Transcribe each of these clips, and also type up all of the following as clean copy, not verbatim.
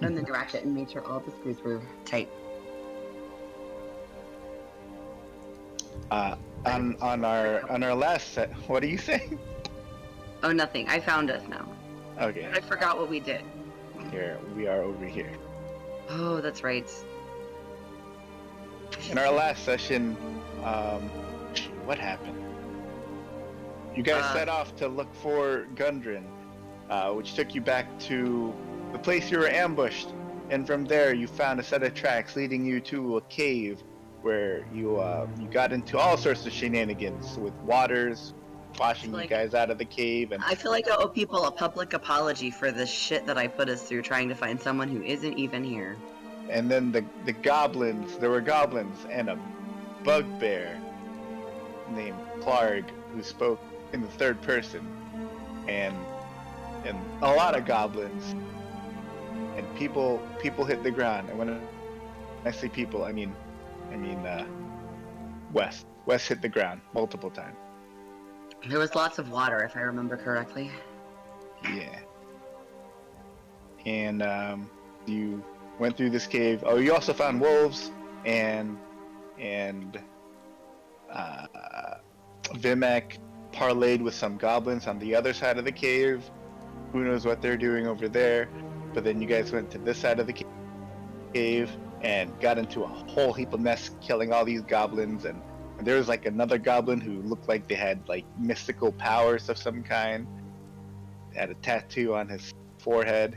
And then the ratchet and made sure all the screws were tight. On our last set, what are you saying? Oh, nothing. I found us now. Okay. I forgot what we did. Here, we are over here. Oh, that's right. In our last session, what happened? You guys set off to look for Gundren, which took you back to the place you were ambushed, and from there you found a set of tracks leading you to a cave where you got into all sorts of shenanigans with waters washing you guys out of the cave. And I feel like I owe people a public apology for the shit that I put us through trying to find someone who isn't even here. And then the goblins, there were goblins and a bugbear named Clark who spoke in the third person, and a lot of goblins, and people hit the ground. And when I say people, I mean Wes hit the ground multiple times. There was lots of water, if I remember correctly. Yeah. And you went through this cave. Oh, you also found wolves and Vimak parlayed with some goblins on the other side of the cave. Who knows what they're doing over there? But then you guys went to this side of the cave and got into a whole heap of mess, killing all these goblins. And there was like another goblin who looked like they had like mystical powers of some kind. Had a tattoo on his forehead.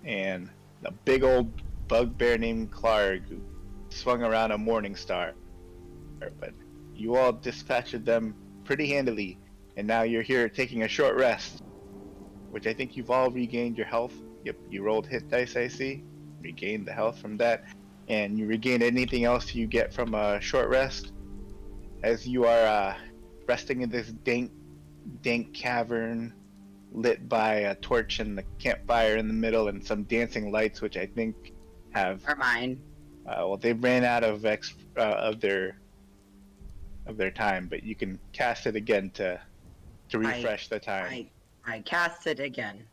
And a big old bugbear named Clark who swung around a morning star. But you all dispatched them pretty handily, and now you're here taking a short rest, which I think you've all regained your health. Yep, you rolled hit dice, I see. Regained the health from that, and you regain anything else you get from a short rest as you are resting in this dank cavern lit by a torch and the campfire in the middle and some dancing lights, which I think are mine. Well, they ran out of their time, but you can cast it again to refresh the time. I cast it again.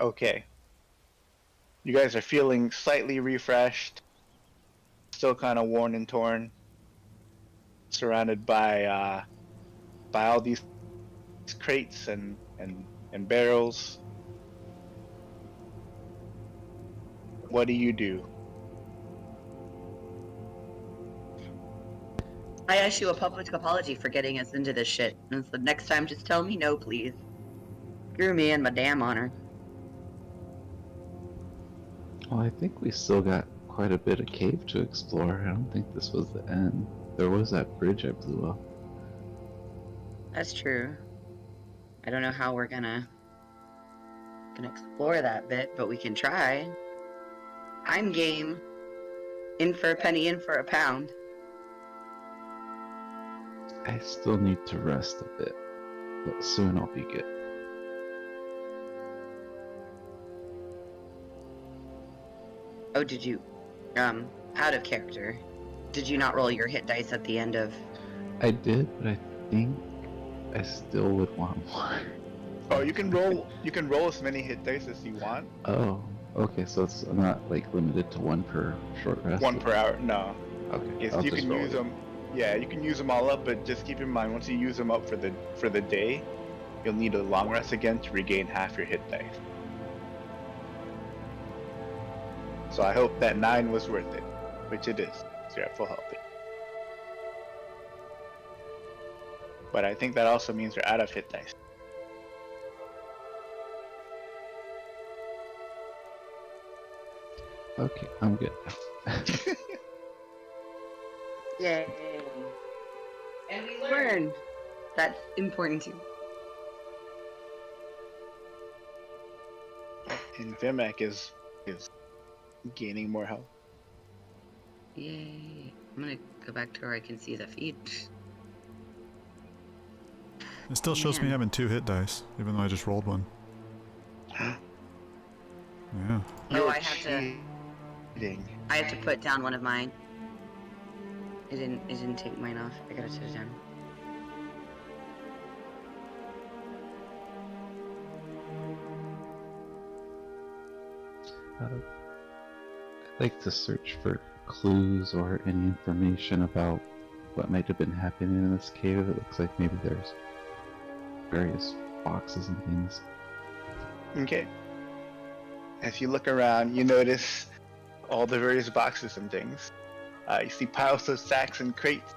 Okay. You guys are feeling slightly refreshed, still kind of worn and torn, surrounded by all these crates and barrels. What do you do? I issue a public apology for getting us into this shit. And so next time, just tell me no, please. Screw me and my damn honor. Well, I think we still got quite a bit of cave to explore. I don't think this was the end. There was that bridge I blew up. That's true. I don't know how we're gonna explore that bit, but we can try. I'm game. In for a penny, in for a pound. I still need to rest a bit, but soon I'll be good. Oh, did you, out of character, did you not roll your hit dice at the end of... I did, but I think I still would want more. Oh, you can roll as many hit dice as you want. Oh, okay, so it's not like limited to one per short rest? One per hour, no. Okay, yes, you can use them. Yeah, you can use them all up, but just keep in mind, once you use them up for the day, you'll need a long rest again to regain half your hit dice. So I hope that 9 was worth it, which it is. So you're at full health. But I think that also means you're out of hit dice. Okay, I'm good. Yay. And we learned. That's important too. And Vimak is gaining more health. Yay. I'm gonna go back to where I can see the feed. It still shows me having 2 hit dice, even though I just rolled one. Yeah. Oh, I have to put down one of mine. It didn't take mine off. I gotta set it down. I'd like to search for clues or any information about what might have been happening in this cave. It looks like maybe there's various boxes and things. Okay. As you look around, you notice all the various boxes and things. You see piles of sacks and crates.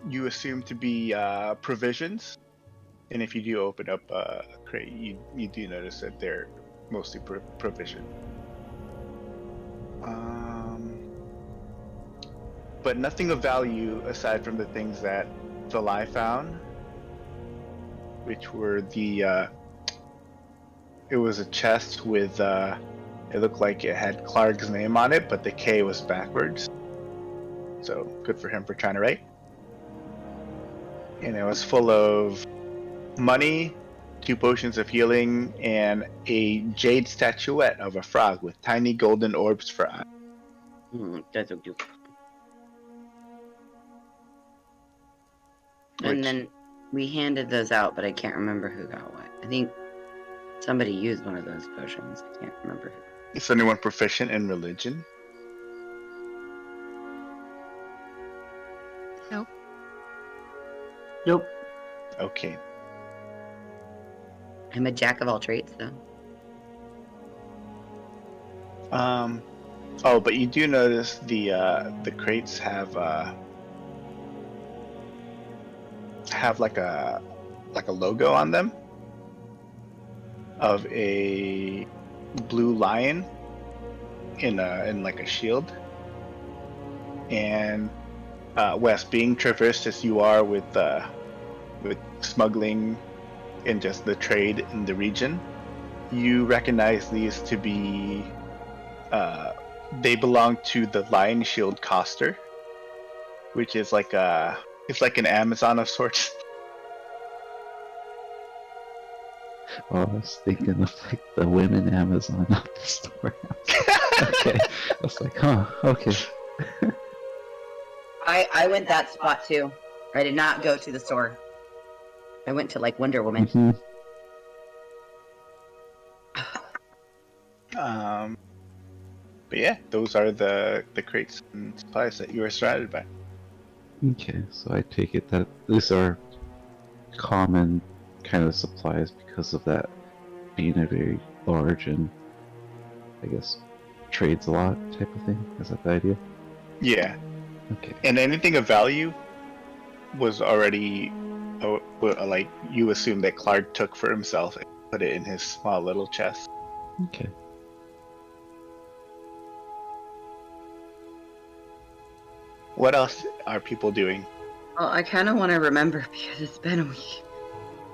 You assume to be provisions, and if you do open up a crate, you do notice that they're mostly provision. But nothing of value aside from the things that Thalai found, which were the it was a chest with it looked like it had Clark's name on it, but the K was backwards. So good for him for trying to write. And it was full of money, 2 potions of healing, and a jade statuette of a frog with tiny golden orbs for eyes. That's so cute. And then we handed those out, but I can't remember who got what. I think somebody used one of those potions. I can't remember who. Is anyone proficient in religion? Nope. Nope. Okay. I'm a jack of all trades, though. Oh, but you do notice the crates have like a logo on them of a blue lion in like a shield. And Wes, being traversed as you are with smuggling and just the trade in the region, you recognize these to be they belong to the Lion Shield Coster, which is like it's like an Amazon of sorts. Oh, I was thinking of like the women Amazon of the storehouse. Okay, I was like, huh, okay. I went that spot too. I did not go to the store. I went to like Wonder Woman. Mm-hmm. But yeah, those are the crates and supplies that you were surrounded by. Okay, so I take it that these are common kind of supplies because of that being a very large and, I guess, trades a lot type of thing. Is that the idea? Yeah. Okay. And anything of value was already, like, you assume that Clark took for himself and put it in his small little chest. Okay. What else are people doing? Well, I kind of want to remember because it's been a week.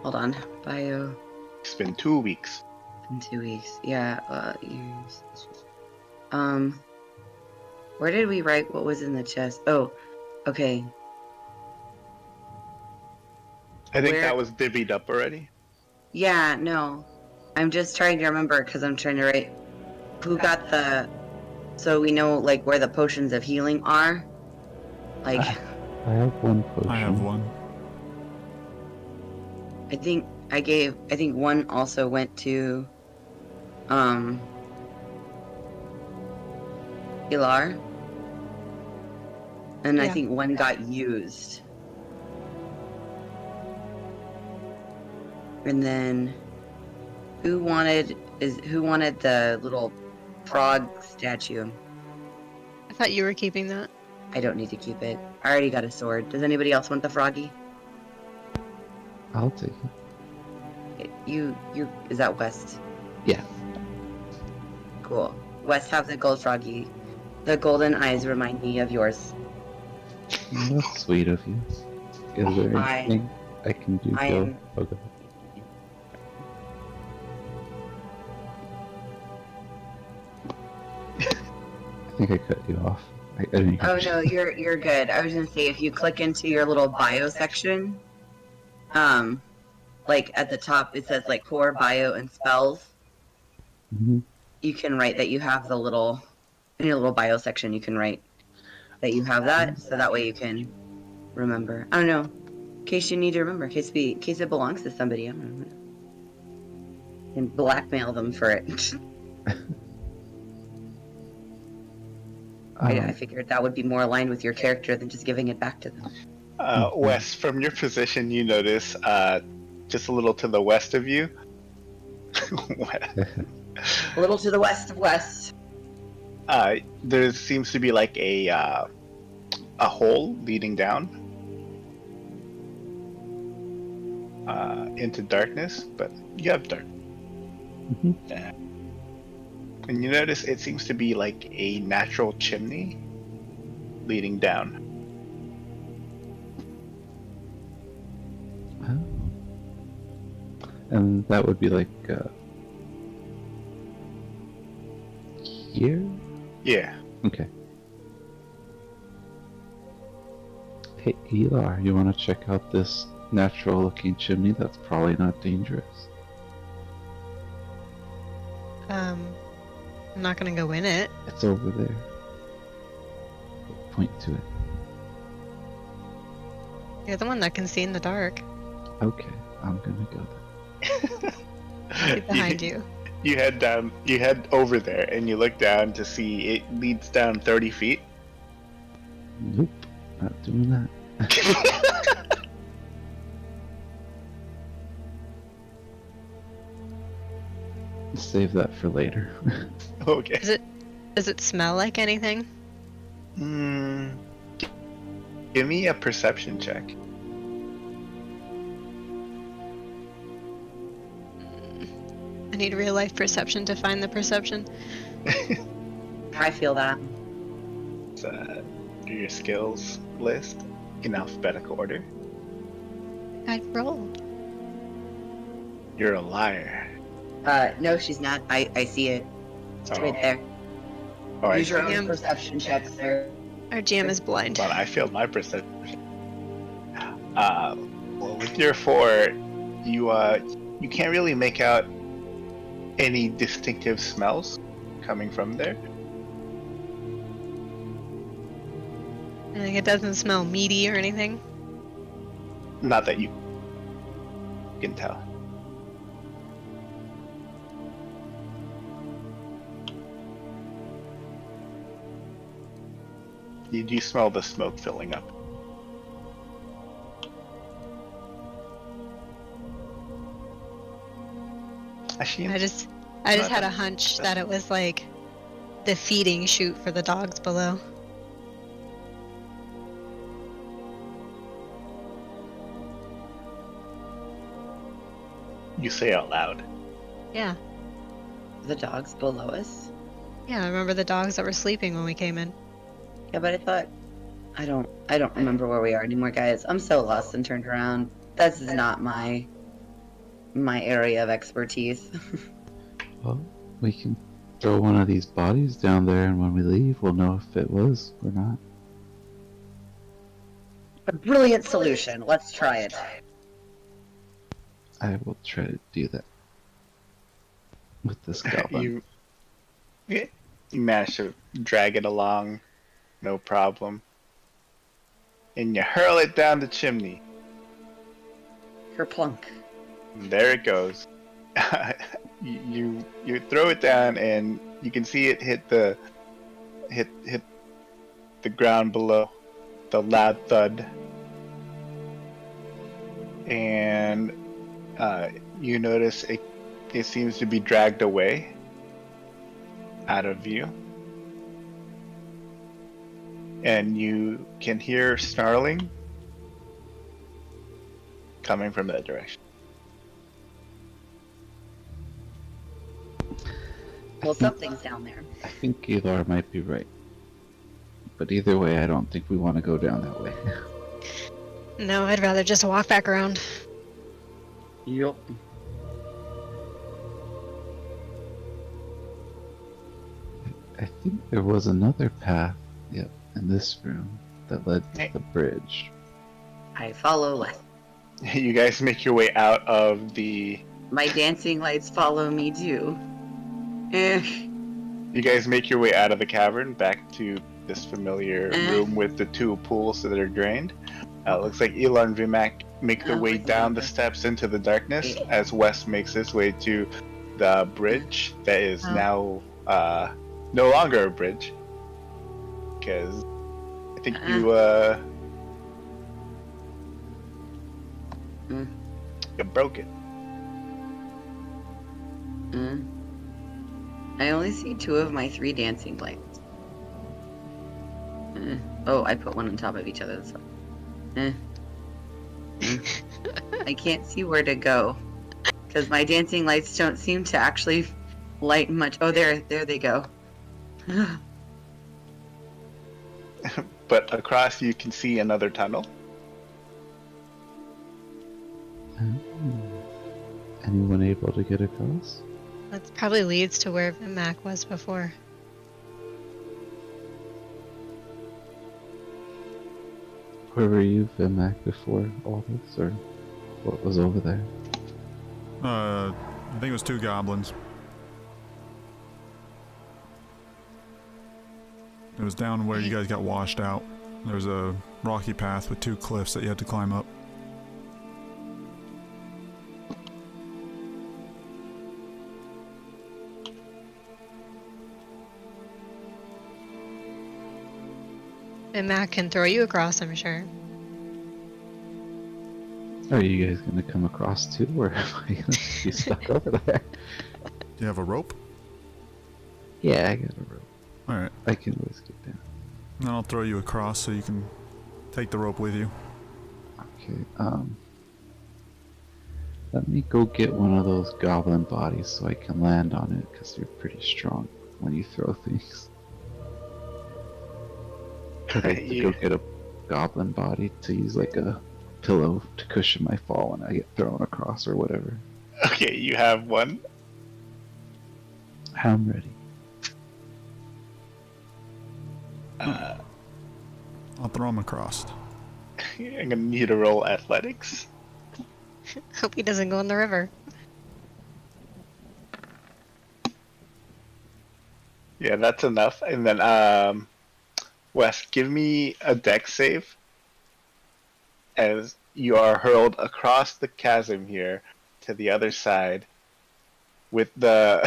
Hold on. Bio. It's been 2 weeks. In 2 weeks. Yeah. Years. Where did we write what was in the chest? Oh, okay. I think that was divvied up already. Yeah, no. I'm just trying to remember because I'm trying to write who got the. So we know like where the potions of healing are. Like. I have one potion. I have one. I think one also went to Elar. And I think one got used. And then who wanted the little frog statue? I thought you were keeping that. I don't need to keep it. I already got a sword. Does anybody else want the froggy? I'll take it. You is that West? Yeah. Cool. West have the gold froggy. The golden eyes remind me of yours. That's sweet of you. Is there anything I can do? Okay. I think I cut you off. I didn't Oh no, you're good. I was gonna say if you click into your little bio section, like at the top it says like core bio and spells. Mm-hmm. You can write that you have the little in your little bio section. You can write that you have that, so that way you can remember. I don't know, in case you need to remember, in case it belongs to somebody. I don't know. And blackmail them for it. I figured that would be more aligned with your character than just giving it back to them. Wes, from your position, you notice just a little to the west of you. A little to the west of West. There seems to be like a hole leading down into darkness, but you have dark. And you notice it seems to be like a natural chimney leading down. Oh. And that would be like here? Yeah. Okay. Hey, Elar, you want to check out this natural-looking chimney that's probably not dangerous? I'm not gonna go in it. It's over there. Point to it. You're the one that can see in the dark. Okay, I'm gonna go there. Right behind you. You head down. You head over there, and you look down to see it leads down 30 feet. Nope, not doing that. Save that for later. Okay. Does it smell like anything? Give me a perception check. I need real life perception to find the perception. I feel that. Do your skills list in alphabetical order. I rolled. You're a liar. No, she's not. I see it. It's right there. All right. Use your own perception checks there. Our GM is blind. But I failed my perception. Well, with your 4, you can't really make out any distinctive smells coming from there. Like it doesn't smell meaty or anything. Not that you can tell. You do smell the smoke filling up. Actually, I just had a hunch that it was like the feeding chute for the dogs below. you say out loud. Yeah. The dogs below us? Yeah, I remember the dogs that were sleeping when we came in. Yeah, but I thought... I don't remember where we are anymore, guys. I'm so lost and turned around. This is not my area of expertise. Well, we can throw one of these bodies down there, and when we leave, we'll know if it was or not. A brilliant solution. Let's try it. I will try to do that with this goblin. You manage to drag it along, no problem. And you hurl it down the chimney. Kerplunk. And there it goes. you throw it down, and you can see it hit the ground below. The loud thud. And you notice it seems to be dragged away out of view. And you can hear snarling coming from that direction. Well, something's down there. I think Elar might be right. But either way, I don't think we want to go down that way. No, I'd rather just walk back around. Yup. I think there was another path, yep, in this room that led to the bridge. I follow light. You guys make your way out of the... My dancing lights follow me too. You guys make your way out of the cavern back to this familiar room with the 2 pools that are drained. It looks like Elar and Vimak make their way down the steps into the darkness as Wes makes his way to the bridge that is Oh. now no longer a bridge. Because I think you broke it. I only see 2 of my 3 dancing lights. Oh, I put one on top of each other. So. I can't see where to go because my dancing lights don't seem to actually light much. Oh, there they go. But across you can see another tunnel. Anyone able to get across? That probably leads to where Vimak was before. Where were you, Vimak, before all this, or what was over there? I think it was 2 goblins. It was down where you guys got washed out. There was a rocky path with 2 cliffs that you had to climb up. Vimak can throw you across, I'm sure. Are you guys gonna come across too, or am I gonna be stuck over there? Do you have a rope? Yeah, I got a rope. Alright. I can always get down. Then I'll throw you across so you can take the rope with you. Okay, let me go get one of those goblin bodies so I can land on it, because you're pretty strong when you throw things. I'd like to go get a goblin body to use like a pillow to cushion my fall when I get thrown across or whatever. Okay, you have one. I'm ready. I'll throw him across. I'm gonna need to roll athletics. Hope he doesn't go in the river. Yeah, that's enough. And then, Wes, give me a dex save as you are hurled across the chasm here to the other side with the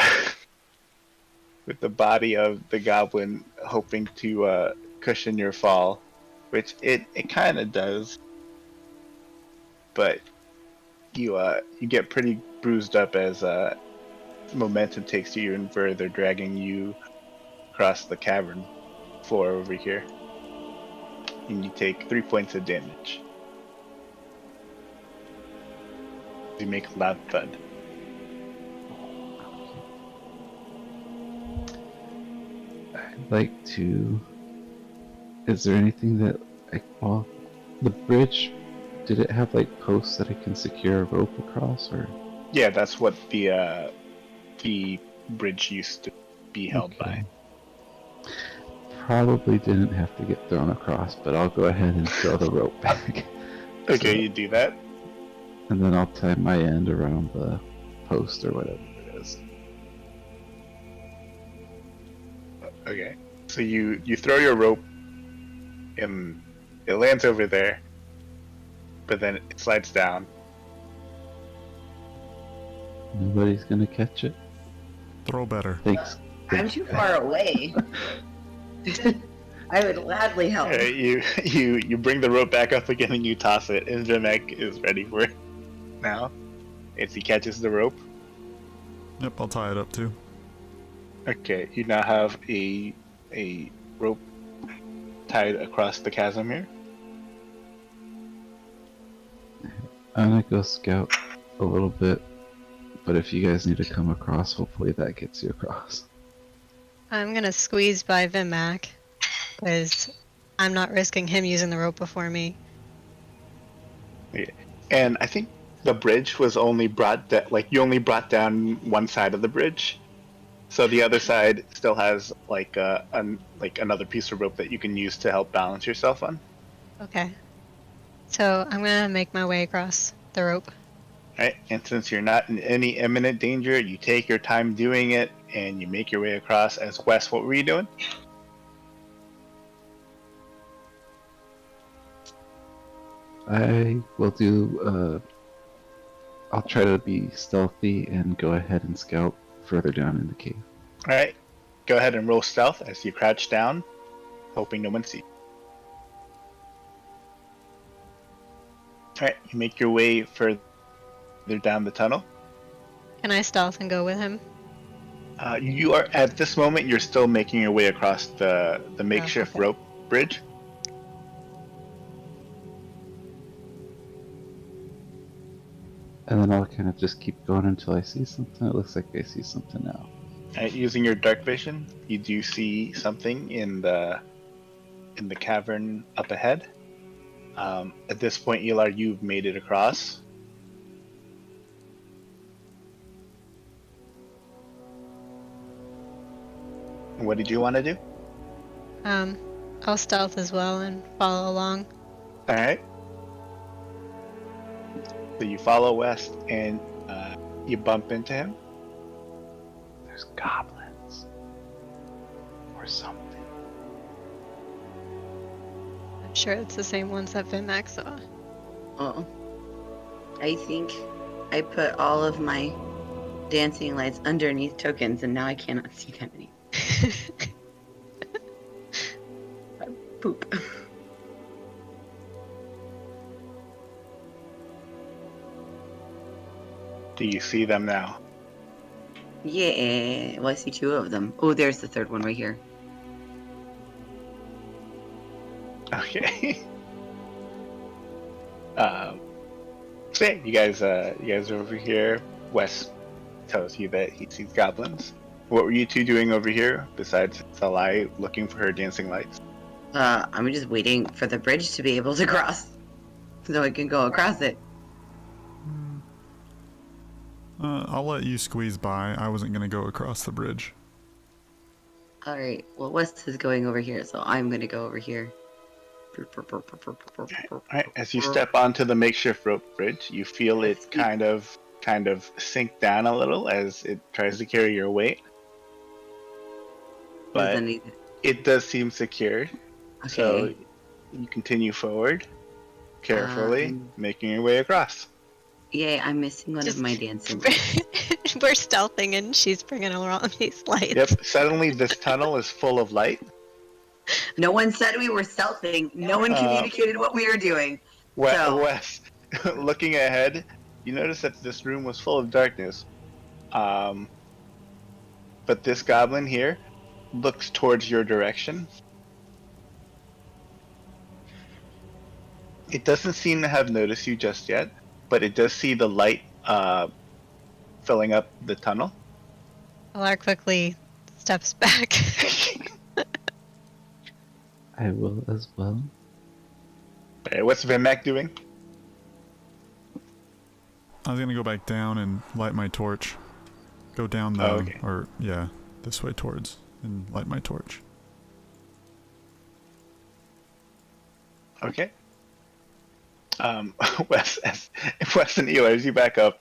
with the body of the goblin hoping to cushion your fall, which it kind of does, but you get pretty bruised up as momentum takes you even further, dragging you across the cavern floor over here, and you take 3 points of damage. You make a loud thud. I'd like to... Is there anything that well, the bridge, did it have like posts that I can secure a rope across, or? Yeah, that's what the bridge used to be held by. Probably didn't have to get thrown across, but I'll go ahead and throw the rope back. Okay, you do that. And then I'll tie my end around the post or whatever it is. Okay, so you throw your rope, and it lands over there, but then it slides down. Nobody's gonna catch it. Throw better. Thanks. I'm too far away. I would gladly help. You bring the rope back up again and you toss it, and Vimak is ready for it now. As he catches the rope. Yep, I'll tie it up too. Okay, you now have a rope tied across the chasm here. I'm gonna go scout a little bit, but if you guys need to come across, hopefully that gets you across. I'm gonna squeeze by Vimak, because I'm not risking him using the rope before me. Yeah. And I think the bridge was only brought you only brought down one side of the bridge, so the other side still has like another piece of rope that you can use to help balance yourself on. Okay. So I'm gonna make my way across the rope. Right, and since you're not in any imminent danger, you take your time doing it, and you make your way across. As Wes, what were you doing? I will do I'll try to be stealthy and go ahead and scout further down in the cave. Alright, go ahead and roll stealth as you crouch down, hoping no one sees. Alright, you make your way further down the tunnel. Can I stealth and go with him? You are, at this moment, you're still making your way across the makeshift rope bridge. And then I'll kind of just keep going until I see something. It looks like I see something now. Using your dark vision, you do see something in the cavern up ahead. At this point, Elar, you've made it across. What did you want to do? I'll stealth as well and follow along. Alright. So you follow west and you bump into him. There's goblins. Or something. I'm sure it's the same ones that Vimak saw. Oh. I think I put all of my dancing lights underneath tokens and now I cannot see them anymore. Poop. Do you see them now? Yeah, well I see two of them. Oh, there's the third one right here. Okay. So yeah, you guys are over here. Wes tells you that he sees goblins. What were you two doing over here besides Thalai looking for her dancing lights? I'm just waiting for the bridge to be able to cross, so I can go across it. I'll let you squeeze by. I wasn't gonna go across the bridge. All right. Well, West is going over here, so I'm gonna go over here. Alright, as you step onto the makeshift rope bridge, you feel it kind of sink down a little as it tries to carry your weight. But it does seem secured. Okay. So you continue forward carefully, making your way across. Yay, I'm missing one of my dancing. We're stealthing and she's bringing along these lights. Yep, suddenly this tunnel is full of light. No one said we were stealthing. No one communicated what we were doing. Wes, looking ahead, you notice that this room was full of darkness. But this goblin here looks towards your direction. It doesn't seem to have noticed you just yet, but it does see the light filling up the tunnel. Elar quickly steps back. I will as well. Okay, what's Vimak doing? I was gonna go back down and light my torch. Go down the, or yeah, this way towards, and light my torch. Okay. Wes and Elar, as you back up,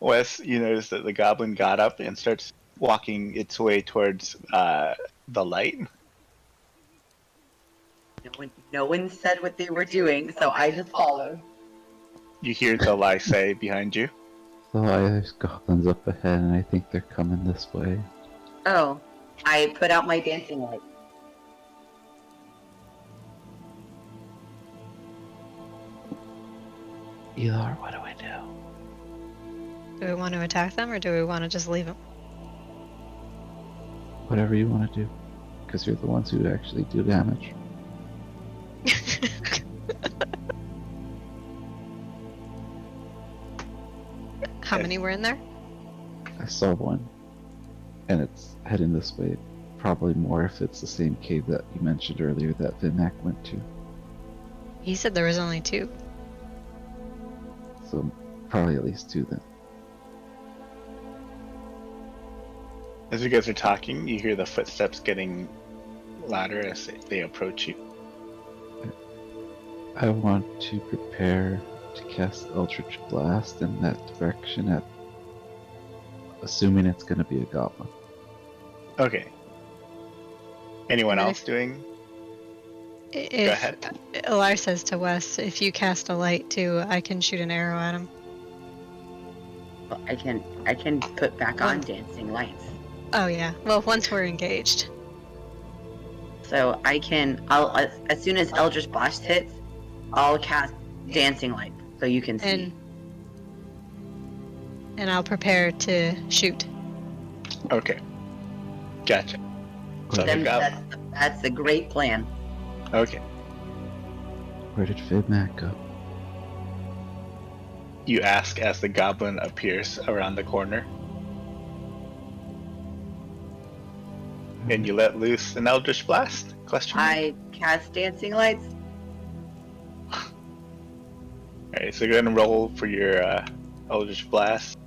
Wes, you notice that the goblin got up and starts walking its way towards the light. No one said what they were doing, so I just followed. You hear Thalai say behind you. Thalai, there's goblins up ahead and I think they're coming this way. Oh, I put out my dancing light. Elar, what do I do? Do we want to attack them or do we want to just leave them? Whatever you want to do. Because you're the ones who actually do damage. How many were in there? I saw one. And it's heading this way. Probably more if it's the same cave that you mentioned earlier that Vimak went to. He said there was only 2. So probably at least 2 then. As you guys are talking, you hear the footsteps getting louder as they approach you. I want to prepare to cast Eldritch Blast in that direction at assuming it's going to be a goblin. Okay. Anyone else doing? Go ahead. Elar says to Wes, if you cast a light too, I can shoot an arrow at him. Well, I can put back on dancing lights. Oh yeah. Well, once we're engaged. So I'll as soon as Eldritch Blast hits, I'll cast dancing light so you can see. And I'll prepare to shoot. Okay. Gotcha. So That's a great plan. Okay. Where did Vimak go? You ask as the goblin appears around the corner. And you let loose an Eldritch Blast? I cast dancing lights. Alright, so you're gonna roll for your Eldritch Blast.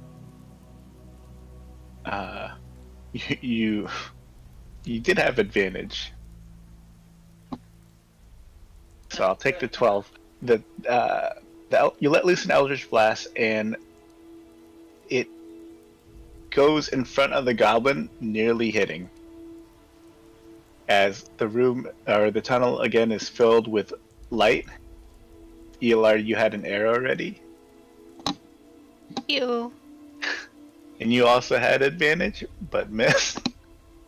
You did have advantage. So I'll take the 12. You let loose an Eldritch Blast, and it goes in front of the goblin, nearly hitting. As the room, or the tunnel again, is filled with light. Elar, you had an arrow ready. You. And you also had advantage, but missed.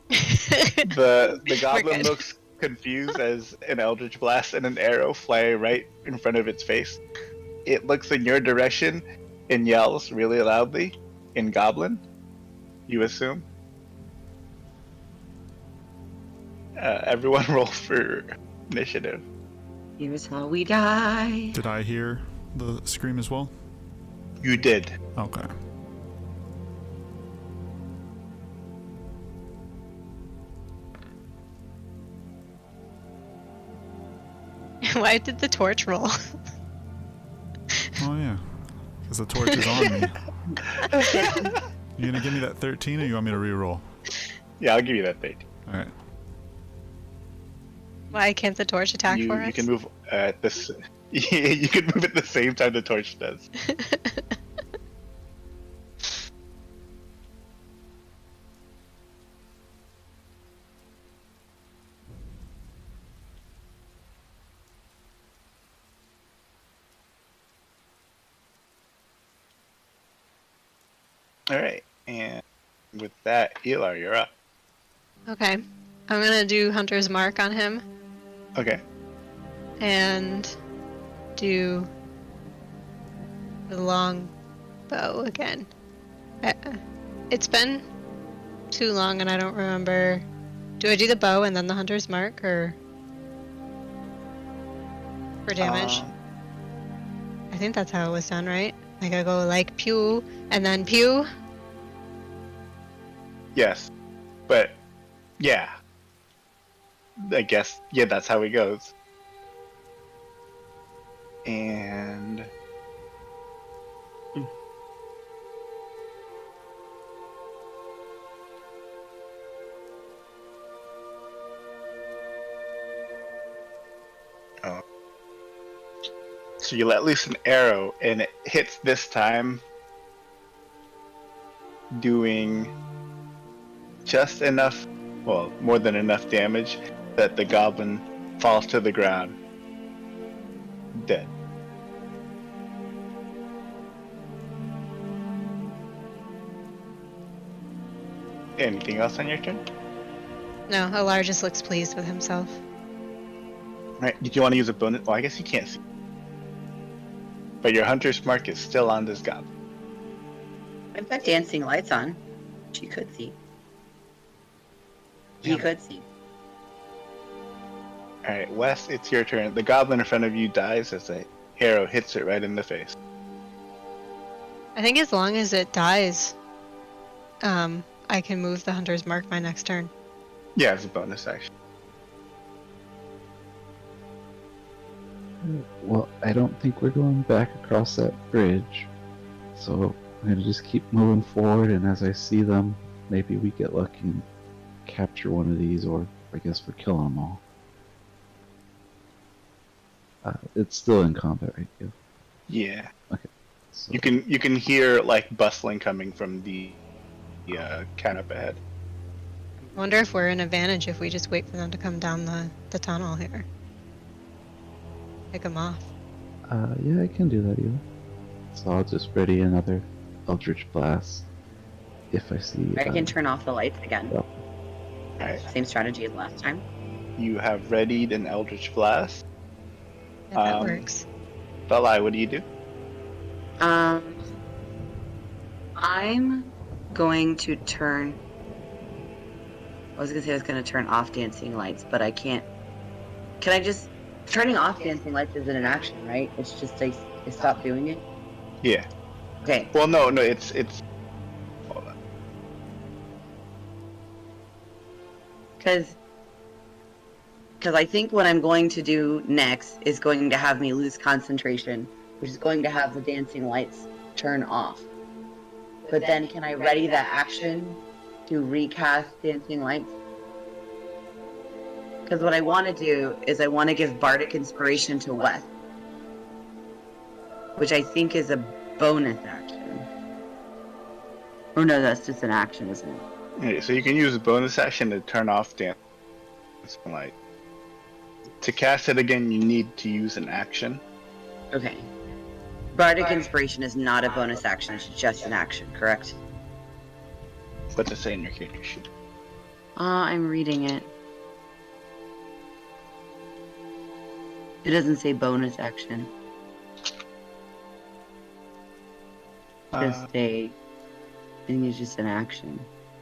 The goblin looks confused as an Eldritch Blast and an arrow fly right in front of its face. It looks in your direction and yells really loudly in Goblin, you assume. Everyone roll for initiative. Here's how we die. Did I hear the scream as well? You did. Okay. Why did the torch roll? Oh yeah, because the torch is on me. You gonna give me that 13, or you want me to re-roll? Yeah, I'll give you that 13. All right. Why can't the torch attack for us? You can move at this. You can move at the same time the torch does. Alright, and with that, Elar, you're up. Okay. I'm gonna do Hunter's Mark on him. Okay. And do the long bow again. It's been too long and I don't remember. Do I do the bow and then the Hunter's Mark, or for damage? I think that's how it was done, right? Like I go like pew and then pew. Yes, but yeah, I guess that's how it goes. And so you let loose an arrow, and it hits this time, doing just enough, well, more than enough damage that the goblin falls to the ground, dead. Anything else on your turn? No, Elar just looks pleased with himself. Right, did you want to use a bonus? Well, I guess you can't see. But your Hunter's Mark is still on this goblin. I've got dancing lights on. She could see. He could see. Alright, Wes, it's your turn. The goblin in front of you dies as a arrow hits it right in the face. I think as long as it dies, I can move the Hunter's Mark my next turn. Yeah, it's a bonus action. Well, I don't think we're going back across that bridge, so I'm gonna just keep moving forward, and as I see them, maybe we get lucky and capture one of these, or I guess we're killing them all. It's still in combat, right? Yeah. Okay. So, You can hear like bustling coming from the camp up ahead. I wonder if we're in advantage if we just wait for them to come down the tunnel here. Pick them off. yeah, I can do that, either. So I'll just ready another Eldritch Blast if I see. I can turn off the lights again. Well, Alright. Same strategy as last time. You have readied an Eldritch Blast. Yeah, that works. Thalai, what do you do? I'm going to turn. I was gonna say I was gonna turn off dancing lights, but I can't. Can I just turning off dancing lights isn't an action, right? It's just I stop doing it. Yeah. Okay. Well, no, it's. Hold on. Because I think what I'm going to do next is going to have me lose concentration, which is going to have the dancing lights turn off. But then can I ready that action to recast dancing lights? Because what I want to do is I want to give Bardic Inspiration to Wes, which I think is a bonus action. Oh no, that's just an action, isn't it? Okay, so you can use a bonus action to turn off dancing light. To cast it again, you need to use an action. Okay. Bardic Inspiration is not a bonus action, it's just an action, correct? What's it say in your character sheet? I'm reading it. It doesn't say bonus action. Just I think it's just an action.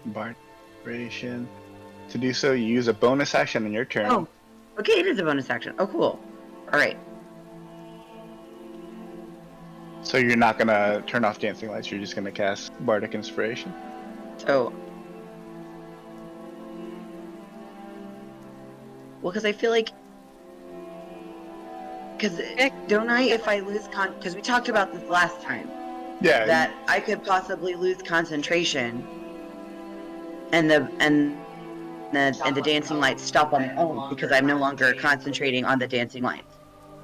Bardic Inspiration. To do so, you use a bonus action on your turn. Oh, okay, it is a bonus action. Oh, cool. Alright. So you're not gonna turn off dancing lights, you're just gonna cast Bardic Inspiration? So... Well, because I feel like... Because don't I, if I lose because we talked about this last time. Yeah. That I could possibly lose concentration, and the dancing lights stop on their own because I'm no longer concentrating on the dancing lights.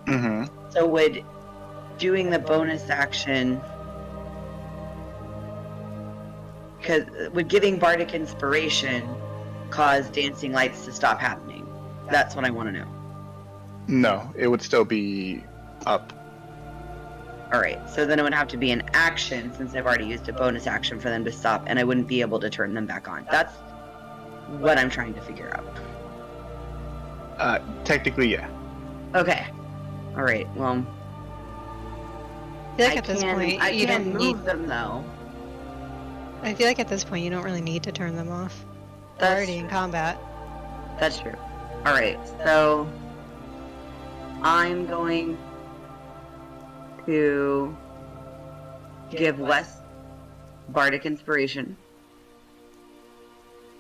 Mm-hmm. So would doing the bonus action, would giving Bardic Inspiration cause dancing lights to stop happening? That's what I want to know. No, it would still be up. Alright, so then it would have to be an action since I've already used a bonus action for them to stop, and I wouldn't be able to turn them back on. That's what I'm trying to figure out. Technically, yeah. Okay. Alright, well... I feel like at this point, I you can don't move need them, though. I feel like at this point, you don't really need to turn them off. They're That's already in combat. That's true. Alright, so... I'm going to give Wes Bardic Inspiration.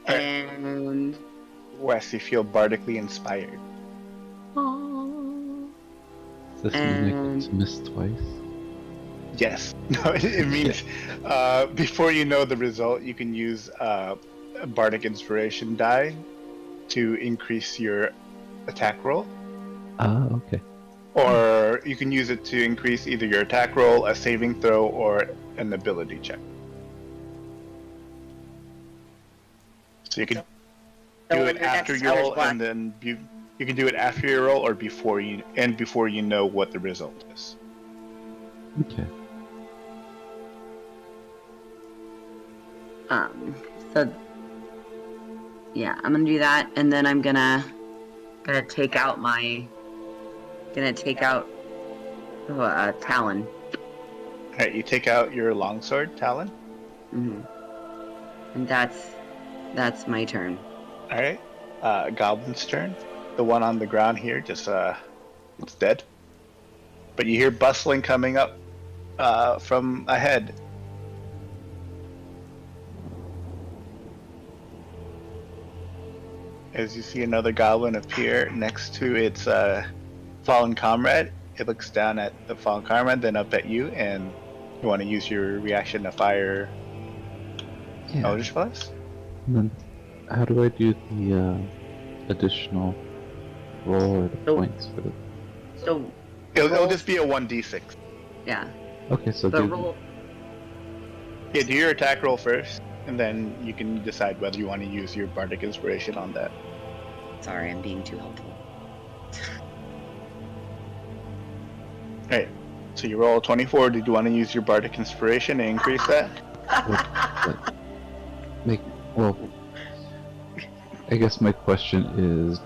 And... Wes, you feel bardically inspired. Does this mean I get to miss twice? Yes. No, it means before you know the result, you can use a Bardic Inspiration die to increase your attack roll. Ah, okay. Or you can use it to increase either your attack roll, a saving throw, or an ability check. So you can do it after your roll, and then you can do it after your roll or before you know what the result is. Okay. So yeah, I'm gonna do that, and then I'm gonna take out Talon. Alright, you take out your longsword, Talon. Mm-hmm. And that's my turn. Alright. Goblin's turn. The one on the ground here just it's dead. But you hear bustling coming up from ahead. As you see another goblin appear next to its fallen comrade, it looks down at the fallen comrade, then up at you, and you want to use your reaction to fire Eldritch Blast? And then, how do I do the additional roll or the points for the... So... It'll just be a 1d6. Yeah. Okay, so The do... roll... Yeah, do your attack roll first, and then you can decide whether you want to use your Bardic Inspiration on that. Sorry, I'm being too helpful. Alright, So you roll a 24. Did you want to use your bardic inspiration to increase that? Well, I guess my question is,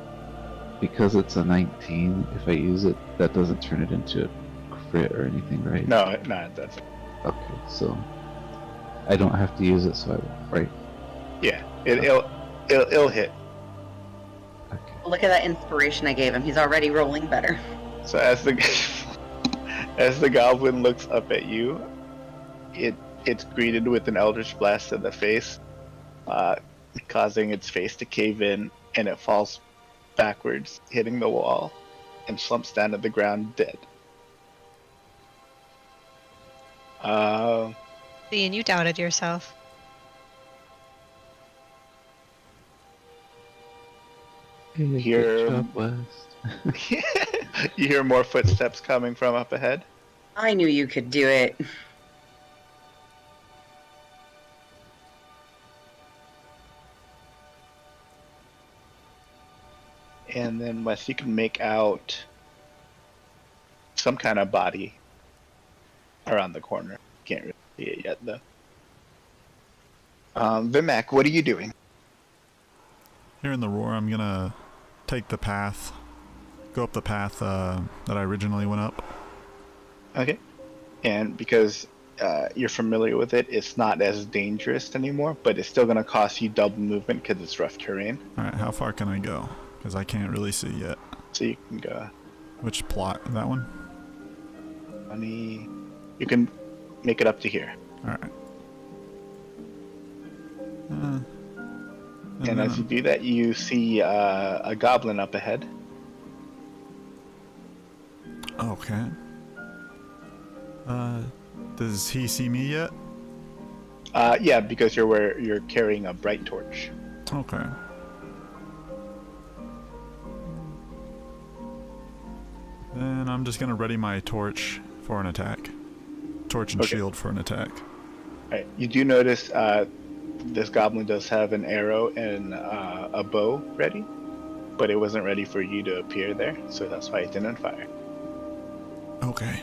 because it's a 19, if I use it, that doesn't turn it into a crit or anything, right? No, it doesn't. Okay, so I don't have to use it, so I will, right? Yeah, it'll hit. Okay. Look at that inspiration I gave him. He's already rolling better. So as the as the goblin looks up at you, it's greeted with an eldritch blast to the face, causing its face to cave in, and it falls backwards, hitting the wall, and slumps down to the ground dead. See, and you doubted yourself. Hey, Here- good job, West. You hear more footsteps coming from up ahead. I knew you could do it. And then Wes, you can make out some kind of body around the corner. Can't really see it yet, though. Vimak, what are you doing? Here in the roar, I'm gonna take the path, go up the path that I originally went up. Okay. And because you're familiar with it, it's not as dangerous anymore, but it's still going to cost you double movement because it's rough terrain. Alright, how far can I go? Because I can't really see yet. So you can go Which plot? That one? 20. You can make it up to here. Alright. And as you do that, you see a goblin up ahead. Okay. Does he see me yet? Yeah, because you're carrying a bright torch. Okay. Then I'm just gonna ready my torch for an attack. Torch and Okay. shield for an attack. Alright, you do notice this goblin does have an arrow and a bow ready, but it wasn't ready for you to appear there, so that's why it didn't fire. Okay.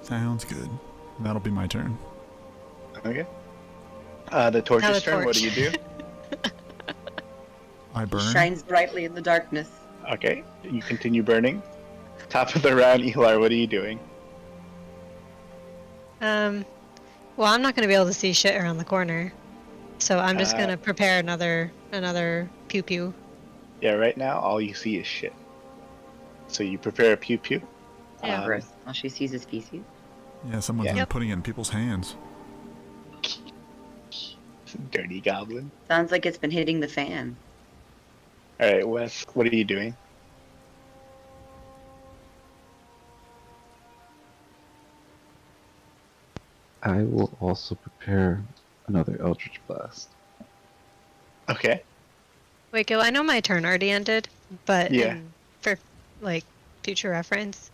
Sounds good. That'll be my turn. Okay. The torch's Now the turn, what do you torch. do? I burn. Shines brightly in the darkness. Okay, you continue burning. Top of the round, Elar, what are you doing? Well, I'm not gonna be able to see shit around the corner, so I'm just Uh, gonna prepare another pew pew. Yeah, right now, all you see is shit. So you prepare a pew pew. Yeah. Gross. All she sees is feces. Yeah, someone's Yeah. been Yep. putting it in people's hands. Dirty goblin. Sounds like it's been hitting the fan. Alright, Wes, what are you doing? I will also prepare another Eldritch Blast. Okay. Wait, Gil, I know my turn already ended, but Yeah. for like future reference,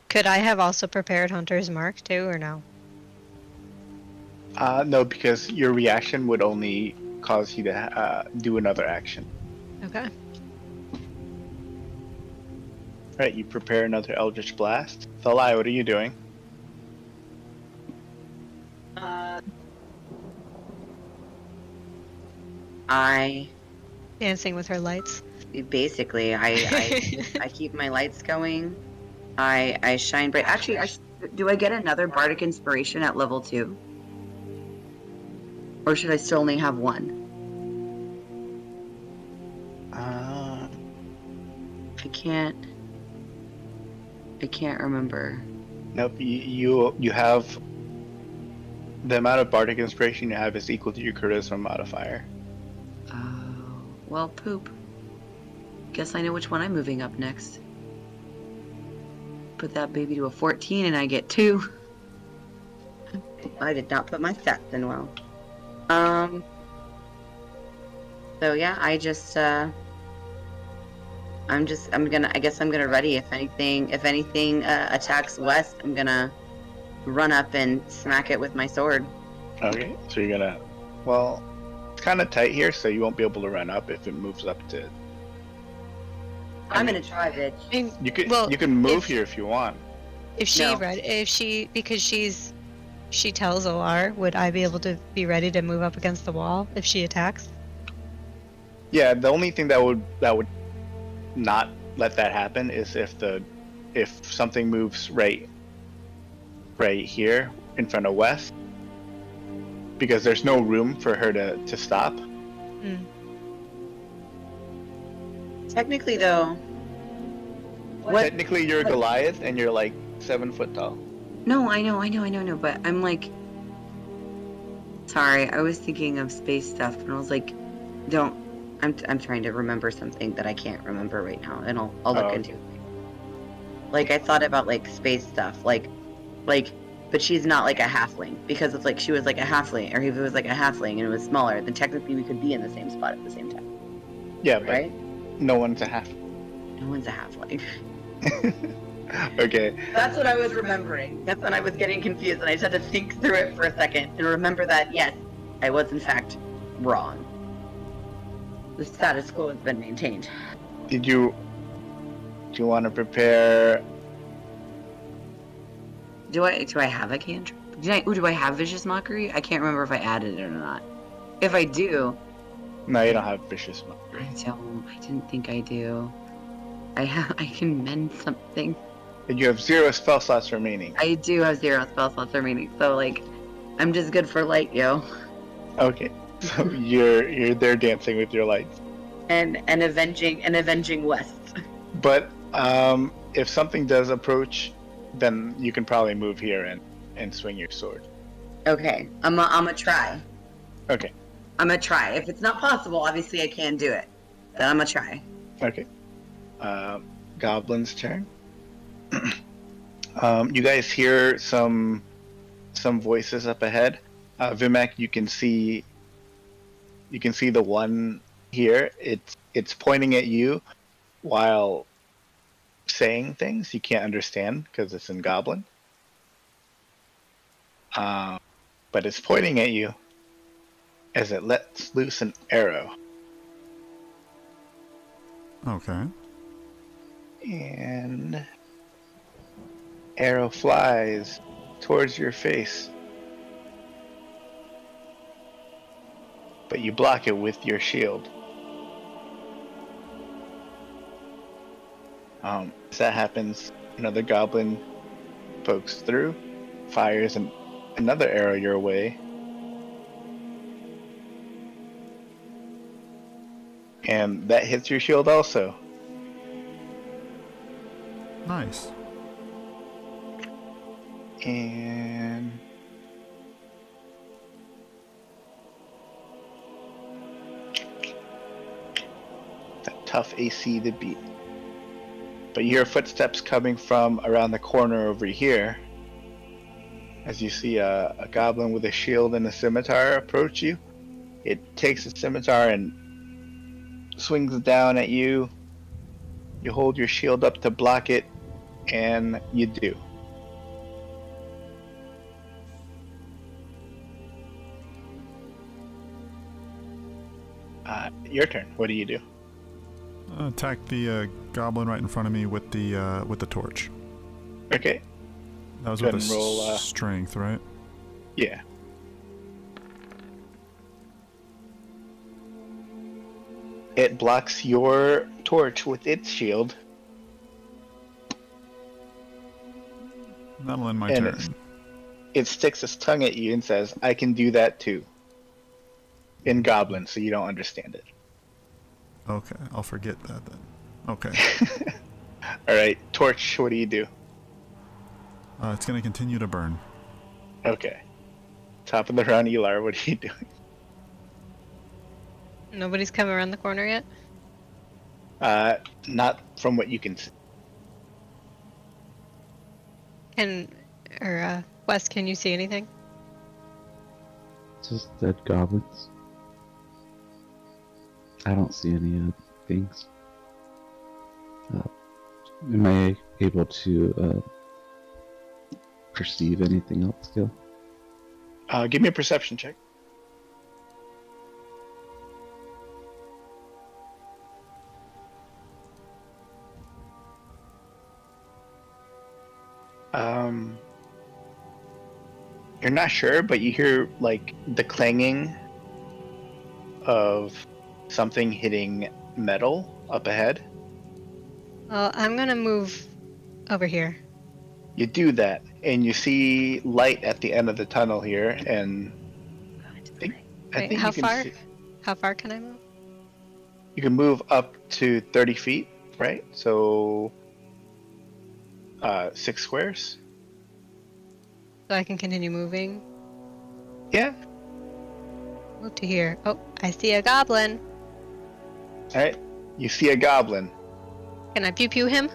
could I have also prepared Hunter's Mark too, or no? No, because your reaction would only cause you to do another action. Okay. Alright, you prepare another Eldritch Blast. Thalai, what are you doing? I Dancing with her lights. basically I keep my lights going. I shine bright. Actually, do I get another bardic inspiration at level 2? Or should I still only have one? I can't remember. Nope, you have... The amount of bardic inspiration you have is equal to your charisma modifier. Oh, well, poop. Guess I know which one I'm moving up next. Put that baby to a 14 and I get 2. I did not put my stats in well. So yeah, I guess I'm gonna ready. If anything attacks west, I'm gonna run up and smack it with my sword. Okay, so you're gonna... Well, it's kind of tight here, so you won't be able to run up if it moves up to... I'm gonna try, bitch. I mean, You can well, you can move if- here if you want. If she No. read, if she, because she tells Elar, would I be able to be ready to move up against the wall if she attacks? Yeah, the only thing that would not let that happen is if something moves right here in front of Wes, because there's no room for her to stop. Mm. Technically, though. Technically, you're a Goliath, and you're like 7 foot tall. No, I know, but I'm like. Sorry, I was thinking of space stuff, and I was like, don't. I'm trying to remember something that I can't remember right now, and I'll look into it. Like, I thought about, like, space stuff, like, but she's not like a halfling, because it's like she was like a halfling, or if it was like a halfling and it was smaller, then technically we could be in the same spot at the same time. Yeah, right? No one's a halfling. No one's a halfling. Okay. That's what I was remembering. That's when I was getting confused, and I just had to think through it for a second and remember that, yes, I was in fact wrong. The status quo has been maintained. Do you want to prepare? Do I have a cantrip? Do I have Vicious Mockery? I can't remember if I added it or not. If I do... No, you don't have Vicious Mockery. I didn't think I do. I can mend something. And you have 0 spell slots remaining. I do have 0 spell slots remaining, so like, I'm just good for light, yo. Okay, so you're there dancing with your lights. And avenging West. But if something does approach, then you can probably move here and swing your sword. Okay, I'm a try. Okay. I'm gonna try. If it's not possible, obviously I can't do it. Then I'm gonna try. Okay. Goblin's turn. You guys hear some voices up ahead. Vimak, you can see the one here. It's pointing at you while saying things you can't understand because it's in Goblin. But it's pointing at you as it lets loose an arrow. Okay. And arrow flies towards your face. But you block it with your shield. As that happens, another goblin pokes through, fires another arrow your way. And that hits your shield also. Nice. And that tough AC to beat. But you hear footsteps coming from around the corner over here. As you see a goblin with a shield and a scimitar approach you. It takes the scimitar and swings down at you. You hold your shield up to block it, and you do. Your turn. What do you do? Attack the goblin right in front of me with the torch. Okay. That was Go with ahead and roll, strength, right? Yeah. It blocks your torch with its shield. That'll end my And turn. It sticks its tongue at you and says, I can do that too. In Goblin, so you don't understand it. Okay, I'll forget that then. Okay. Alright, torch, what do you do? It's gonna continue to burn. Okay. Top of the round, Elar, what are you doing? Nobody's come around the corner yet? Not from what you can see. Wes, can you see anything? Just dead goblins. I don't see any things. Am I able to perceive anything else, Gil? Give me a perception check. You're not sure, but you hear like the clanging of something hitting metal up ahead. Well, I'm gonna move over here. You do that, and you see light at the end of the tunnel here, and I Wait, think how you can far? see, How far can I move? you can move up to 30 feet, right? So 6 squares. So I can continue moving. Yeah. Move to here. Oh, I see a goblin. All right. You see a goblin. Can I pew pew him?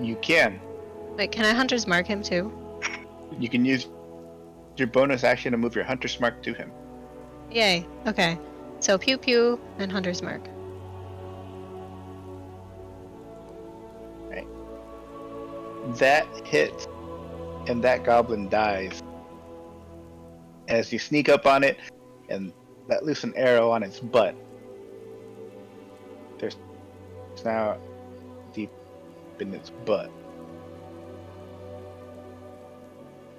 You can. Wait, can I hunter's mark him too? You can use your bonus action to move your hunter's mark to him. Yay. Okay. So pew pew and hunter's mark. Right. That hits, and that goblin dies. As you sneak up on it and let loose an arrow on its butt. There's now deep in its butt.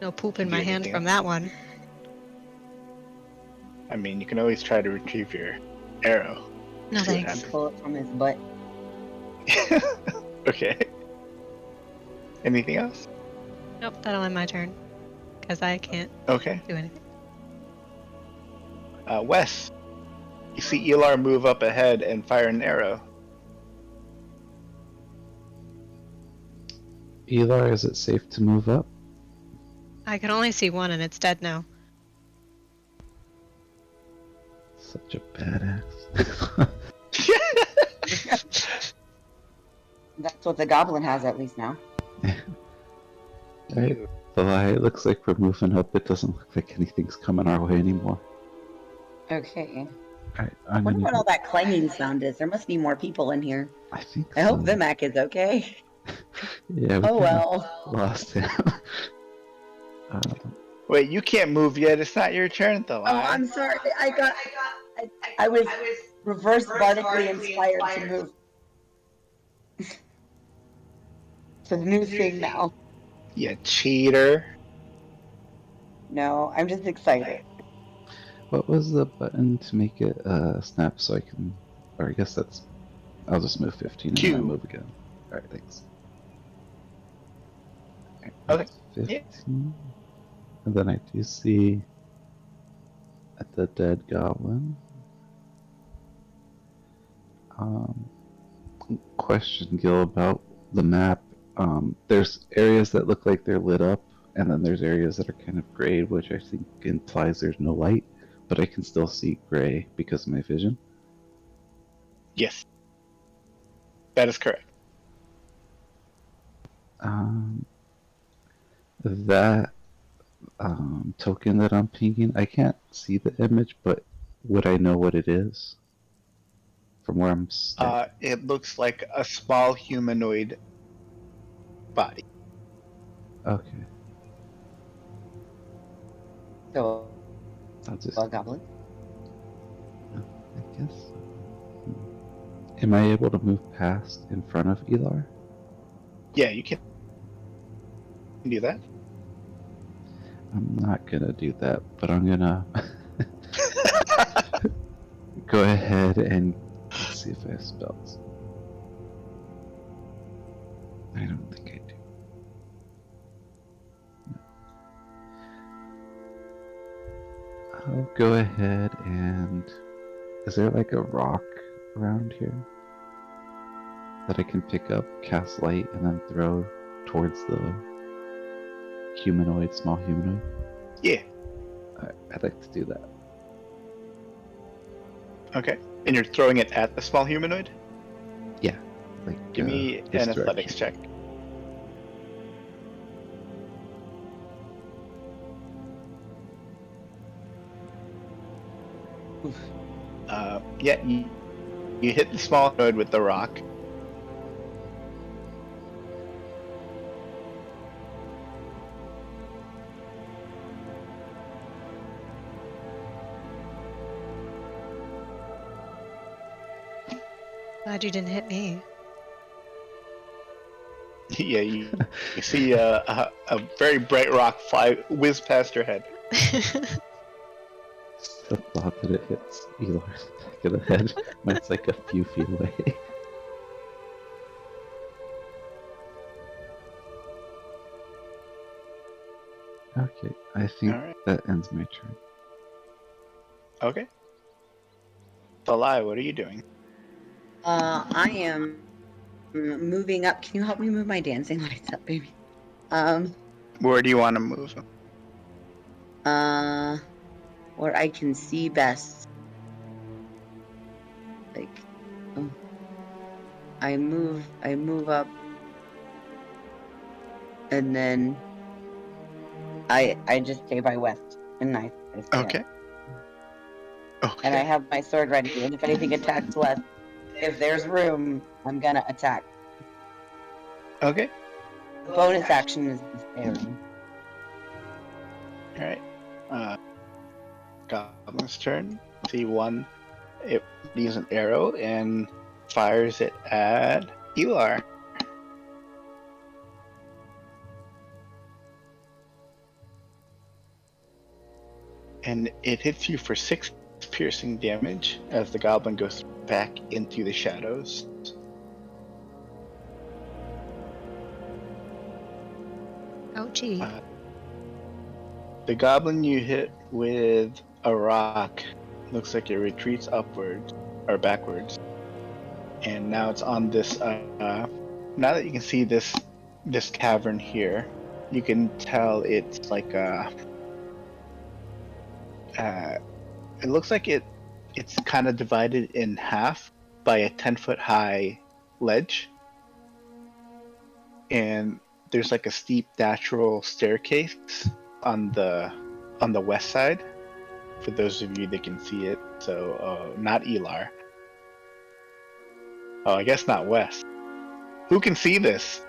No poop in Do my hand anything from else? that one. I mean, you can always try to retrieve your arrow. No See what thanks. Pull it from his butt. happens. Okay. Anything else? Nope, that'll end my turn. Because I can't Okay. do anything. Wes, you see Elar move up ahead and fire an arrow. Elar, is it safe to move up? I can only see one and it's dead now. Such a badass. That's what the goblin has at least now. Alright, Thalai, it looks like we're moving up. It doesn't look like anything's coming our way anymore. Okay. Alright, I wonder what all that clanging sound is. There must be more people in here. I think I hope so. Vimak is okay. Yeah, we Oh kinda well. lost him. Wait, you can't move yet. It's not your turn, though. Oh, I'm sorry. I was reverse bardically inspired to move. It's a new thing now. You cheater. No, I'm just excited. What was the button to make it snap so I can... Or I guess that's... I'll just move 15 and Q. then move again. Alright, thanks. Okay. That's Yeah. 15. And then I do see... At the dead goblin. Question, Gil, about the map. There's areas that look like they're lit up, and then there's areas that are kind of gray, which I think implies there's no light, but I can still see gray because of my vision. Yes. That is correct. That token that I'm pinging, I can't see the image, but would I know what it is? From where I'm standing? It looks like a small humanoid body. Okay. So, I'll just... a goblin. I guess. Am I able to move past in front of Elar? Yeah, you can do that. I'm not gonna do that, but I'm gonna go ahead and let's see if I have spells. I don't think I do. No. I'll go ahead and... Is there like a rock around here that I can pick up, cast light, and then throw towards the humanoid, small humanoid? Yeah. I'd like to do that. Okay. And you're throwing it at the small humanoid? Yeah. Like, Give me this an athletics check. Yeah, you hit the small humanoid with the rock. Glad you didn't hit me. Yeah, you see a very bright rock whiz past your head. The thought that it hits Elar's back of the head when it's like a few feet away. Okay, I think that ends my turn. Okay. Thalai, what are you doing? I am moving up. Can you help me move my dancing lights up, baby? Where do you want to move them? Where I can see best. Like, I move up, and then I just stay by west, and I stay Okay. up. And I have my sword ready, and if anything attacks west, if there's room, I'm gonna attack. Okay. The bonus action is the staring. Alright. Goblin's turn. See one. It uses an arrow and fires it at Elar. And it hits you for 6 piercing damage as the goblin goes back into the shadows. Ouchie. The goblin you hit with a rock looks like it retreats upwards or backwards, and now it's on this. Now that you can see this cavern here, you can tell it's like a. It looks like it's kind of divided in half by a 10-foot high ledge, and there's like a steep natural staircase on the west side. For those of you that can see it, so not Elar. Oh, I guess not west. Who can see this?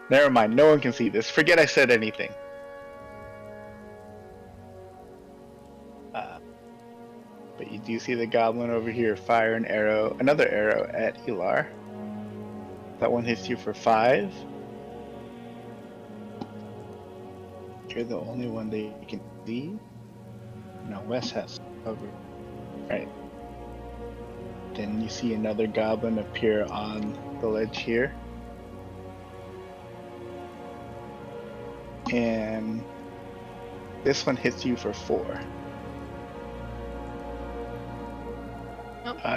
Never mind, no one can see this. Forget I said anything. But you do see the goblin over here fire another arrow at Elar. That one hits you for 5. You're the only one that you can see. No, Wes has cover. Right. Then you see another goblin appear on the ledge here. And this one hits you for 4.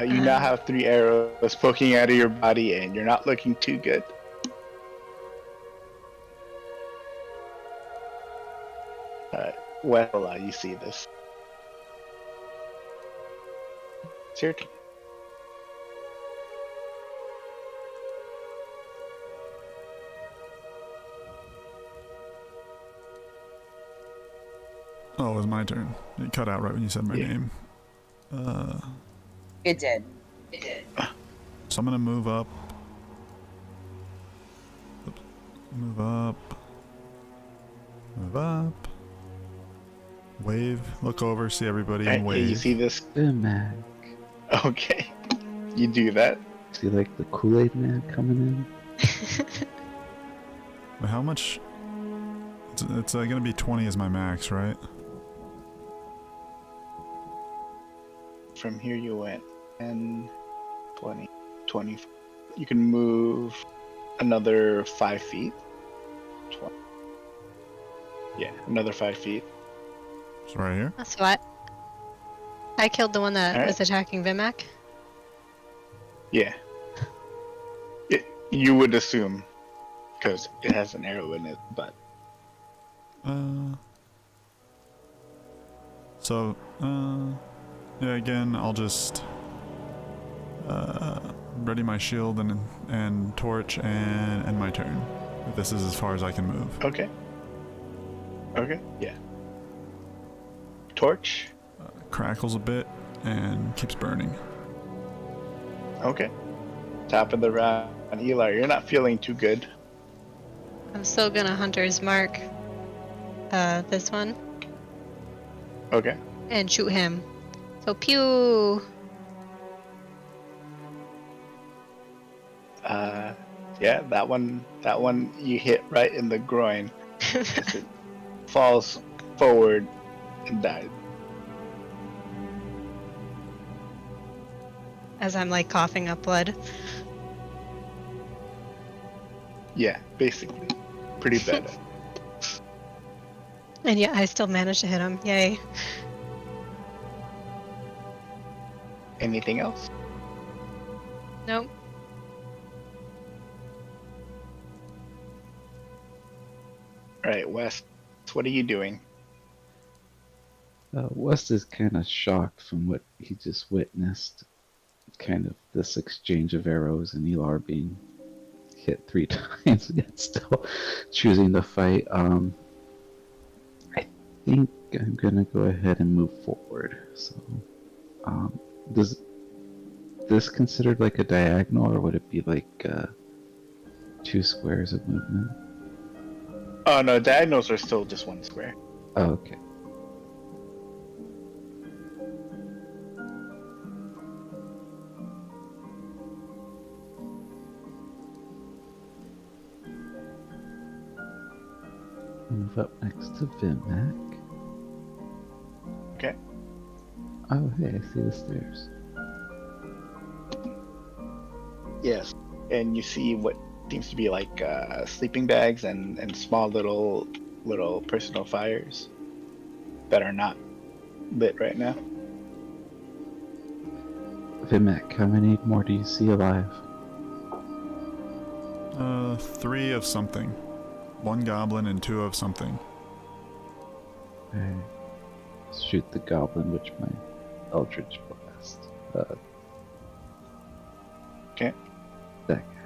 You now have 3 arrows poking out of your body, and you're not looking too good. Well, you see this. It's your turn. Oh, it was my turn. It cut out right when you said my name. It did. So I'm gonna move up. Oops. Move up. Move up. Wave. Look over. See everybody and wave. You see this? Vimak. Okay. You do that. See like the Kool-Aid man coming in? But how much? It's gonna be 20 as my max, right? From here you went 10, 20, 20. You can move another 5 feet. 20. Yeah, another 5 feet. So right here? That's what. I killed the one that was attacking Vimak. Yeah. You would assume, because it has an arrow in it, but... Yeah, again, I'll just ready my shield and torch and end my turn. This is as far as I can move. Okay. Okay, yeah. Torch? Crackles a bit and keeps burning. Okay. Top of the round. Elar, you're not feeling too good. I'm still gonna Hunter's Mark this one. Okay. And shoot him. So pew! Yeah, that one you hit right in the groin as it falls forward and dies. As I'm like coughing up blood. Yeah, basically. Pretty bad. And yeah, I still managed to hit him. Yay. Anything else? Nope. Alright, Wes, what are you doing? West is kind of shocked from what he just witnessed. Kind of this exchange of arrows and Elar being hit 3 times yet still choosing to fight. I think I'm gonna go ahead and move forward. So, does this considered like a diagonal, or would it be like 2 squares of movement? Oh no, diagonals are still just 1 square. Oh, okay. Move up next to Vimak. Okay. Oh, hey, I see the stairs. Yes. And you see what seems to be like sleeping bags and small little personal fires that are not lit right now. Vimak, how many more do you see alive? 3 of something. 1 goblin and 2 of something. Okay. Shoot the goblin, which my Eldritch Blast. Okay. That guy.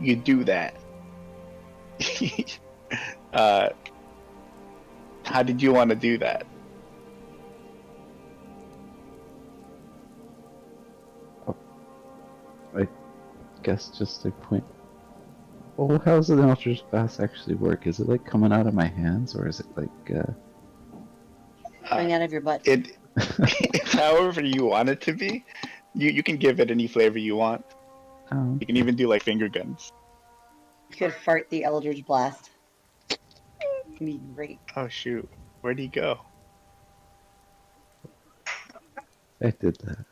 You do that. How did you want to do that? I guess just a point. Well, how does an Eldritch Blast actually work? Is it like coming out of my hands, or is it like Coming out of your butt. It's however you want it to be. You can give it any flavor you want. Oh, You can even do like finger guns. You could fart the Eldritch Blast. It'd be great. Oh shoot, where'd he go? I did that.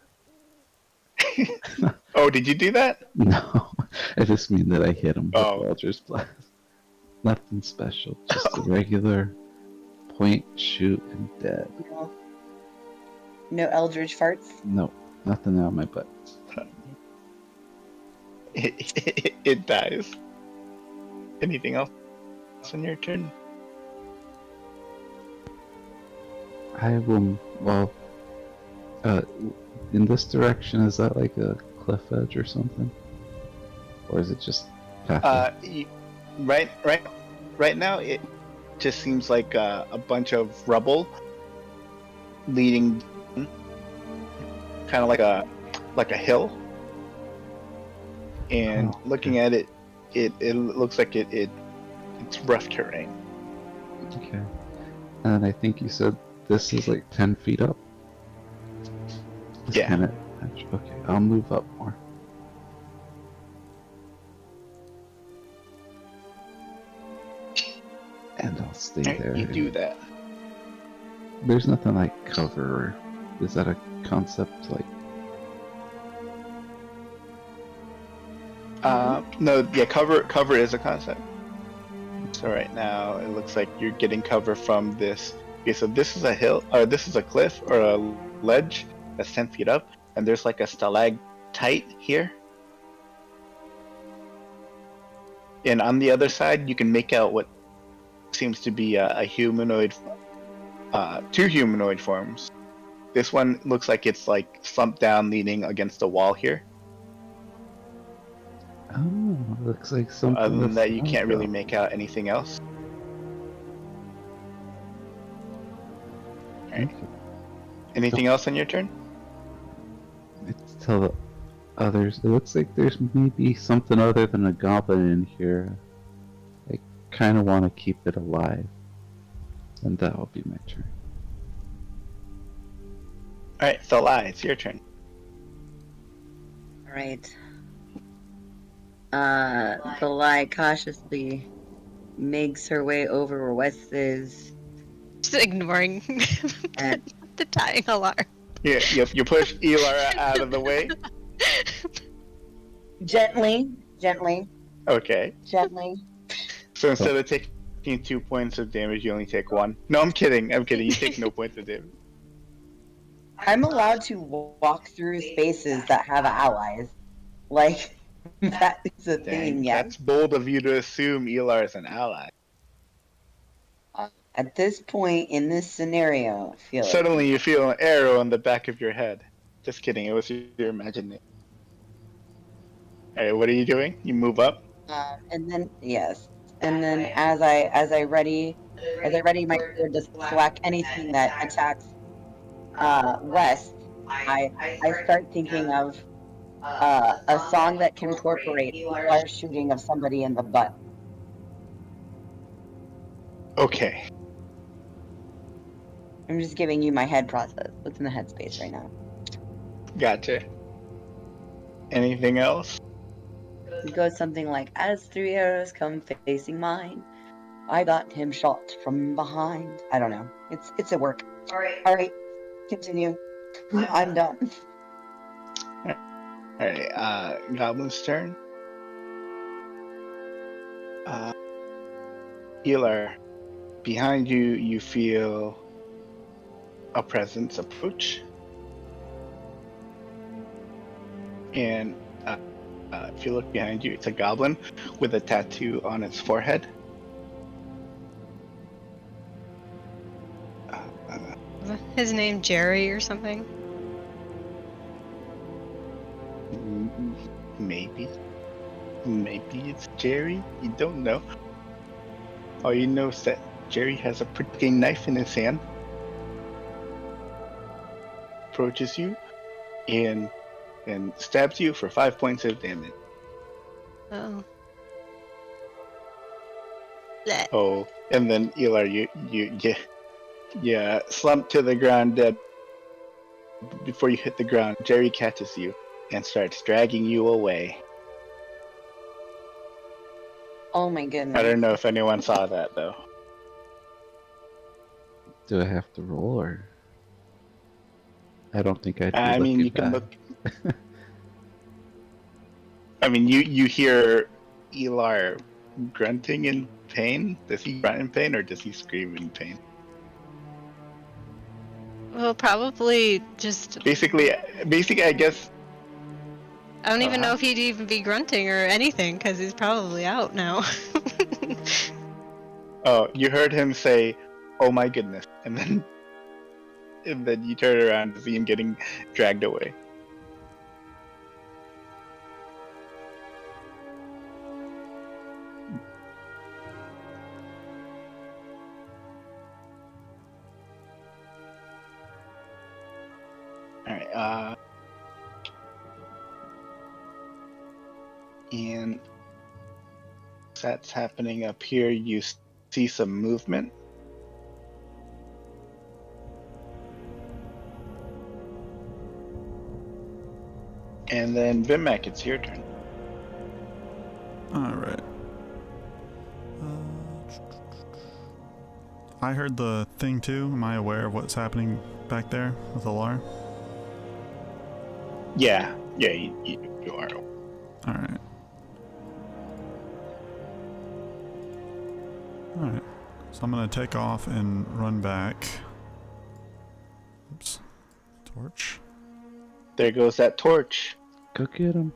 Oh, did you do that? No, I just mean that I hit him with Oh. Eldritch Blast. Nothing special, just a regular point, shoot, and dead. No Eldritch farts. No, nothing out of my butt. It dies. Anything else on your turn? I will, well, in this direction, is that like a cliff edge or something? Or is it just path? Right now it just seems like a bunch of rubble leading, kind of like a hill. And Oh, looking at it, it looks like it's rough terrain. Okay. And I think you said this is like 10 feet up? This Yeah. kind of edge. Okay, I'll move up more. And I'll stay there. You do that. There's nothing like cover. Is that a concept? Like, No, yeah, cover is a concept. So right now it looks like you're getting cover from this. Okay, so this is a hill, or this is a cliff or a ledge that's 10 feet up, and there's like a stalactite here. And on the other side, you can make out what seems to be a humanoid, 2 humanoid forms. This one looks like it's like slumped down, leaning against a wall here. oh, looks like something. Other than that's that, you can't really up. make out anything else. Alright. Okay. Anything else on your turn? Let's tell the others. It looks like there's maybe something other than a goblin in here. I kind of want to keep it alive. And that will be my turn. Alright, Thalai, it's your turn. Alright. Thalai cautiously makes her way over where West is. Just ignoring And the dying alarm. Yeah, you push Elar out of the way. gently. Okay. Gently. So instead of taking 2 points of damage, you only take 1. No, I'm kidding. You take no points of damage. I'm allowed to walk through spaces that have allies. Like, that is a thing, yes. That's bold of you to assume Elar is an ally. At this point in this scenario, I feel Suddenly you feel an arrow on the back of your head. Just kidding, it was your imagination. Alright, what are you doing? You move up? And then, yes. And then as I ready my sword to slack anything that attacks West, I start thinking of a song that can incorporate Elar shooting of somebody in the butt. Okay. I'm just giving you my head process. What's in the headspace right now? Gotcha. Anything else? It goes something like, as 3 arrows come facing mine, I got him shot from behind. I don't know. It's a work. Alright. Continue. I'm done. Alright, Goblin's turn. Elar, behind you, you feel a presence approach. And if you look behind you, it's a goblin with a tattoo on its forehead. His name Jerry or something? Maybe it's Jerry. You don't know. All you know is that Jerry has a pretty knife in his hand. Approaches you and stabs you for 5 points of damage. Oh. Oh, and then Elar, you slump to the ground dead. Before you hit the ground, Jerry catches you and starts dragging you away. Oh my goodness. I don't know if anyone saw that though. Do I have to roll or? I don't think I'd be I mean, you can back. look. I mean, you hear Elar grunting in pain. Does he grunt in pain or does he scream in pain? Well, probably just... Basically, I guess. I don't even know if he'd even be grunting or anything, because he's probably out now. Oh, you heard him say, "Oh my goodness," and then you turn around to see him getting dragged away. Alright, and that's happening up here. You see some movement. And then Vimak, it's your turn. Alright. I heard the thing too. Am I aware of what's happening back there with Elar? Yeah, you are. Alright. Alright. So I'm gonna take off and run back. Oops. Torch. There goes that torch. Go get him.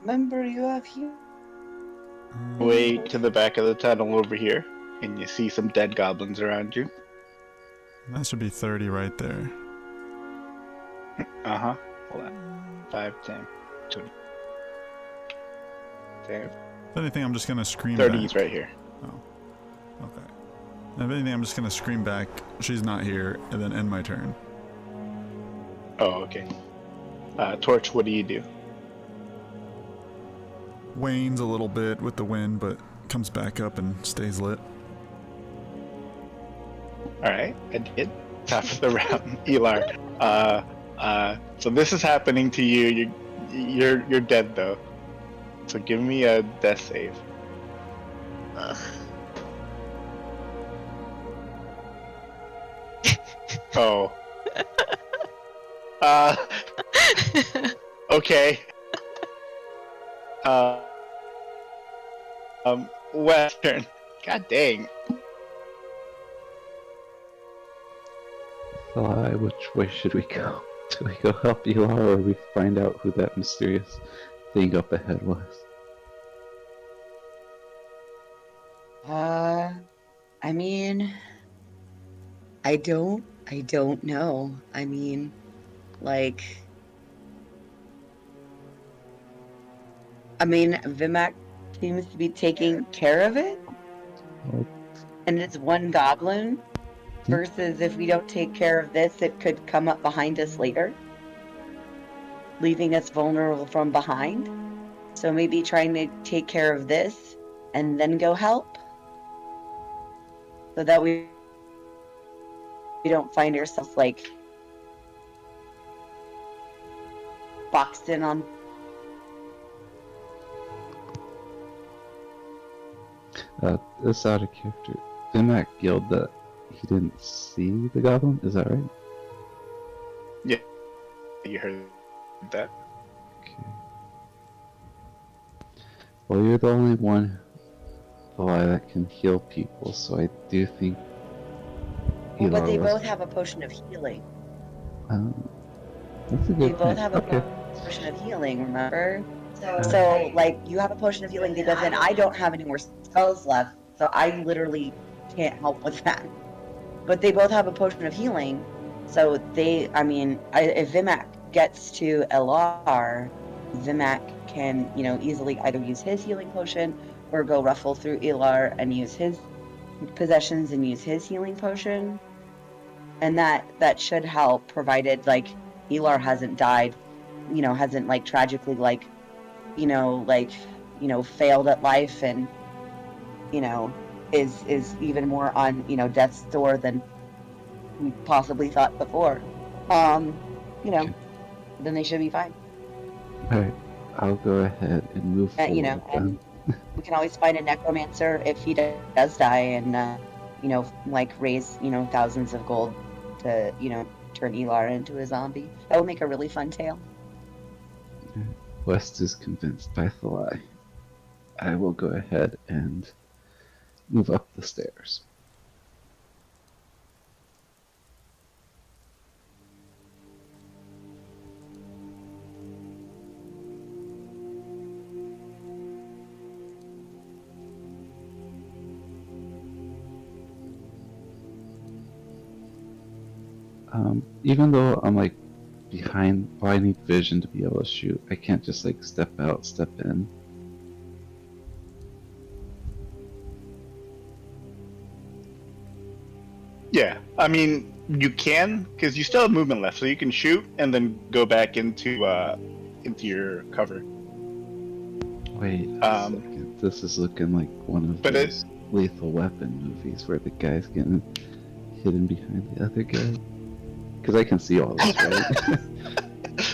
Remember, you have here. Way to the back of the tunnel over here, and you see some dead goblins around you. That should be 30 right there. Uh-huh. Hold on. 5, 10, 20. There. If anything, I'm just gonna scream 30 back. is right here. Oh. Okay. If anything, I'm just gonna scream back, she's not here, and then end my turn. Oh, okay. Torch, what do you do? Wanes a little bit with the wind, but comes back up and stays lit. Alright, I did. Top of the round. Elar, So this is happening to you. You're dead though. So give me a death save. Ugh. Oh. Okay. Western. God dang. Thalai, which way should we go? Do we go help Elar, or we find out who that mysterious thing up ahead was? I mean, I don't know. I mean, like, Vimak seems to be taking care of it, Oh, and it's one goblin. Versus if we don't take care of this, it could come up behind us later, leaving us vulnerable from behind. So maybe trying to take care of this and then go help, so that we don't find ourselves like boxed in on. this out of character. Vimak yelled that he didn't see the goblin, is that right? Yeah, you heard that. Okay. Well, you're the only one, Thalai, that can heal people, so I do think Well, but Elar they was... both have a potion of healing. That's a good They both point. have a Okay. potion of healing, remember? So, like, you have a potion of healing, they both, and I don't have any more spells left, so I literally can't help with that. But they both have a potion of healing, so they, if Vimak gets to Elar, Vimak can, easily either use his healing potion or go ruffle through Elar and use his possessions and use his healing potion. And that should help, provided, like, Elar hasn't died, hasn't, like, tragically, failed at life and, is even more on, death's door than we possibly thought before. Then they should be fine. Alright, I'll go ahead and move forward And we can always find a necromancer if he does die and, raise, thousands of gold to, turn Elar into a zombie. That would make a really fun tale. West is convinced by Thalai. I will go ahead and move up the stairs. Even though I'm like behind, I need vision to be able to shoot. I can't just like step out, step in. Yeah, I mean, you can, because you still have movement left, so you can shoot and then go back into your cover. Wait a second. This is looking like one of those Lethal Weapon movies where the guy's getting hidden behind the other guy. Because I can see all this, right?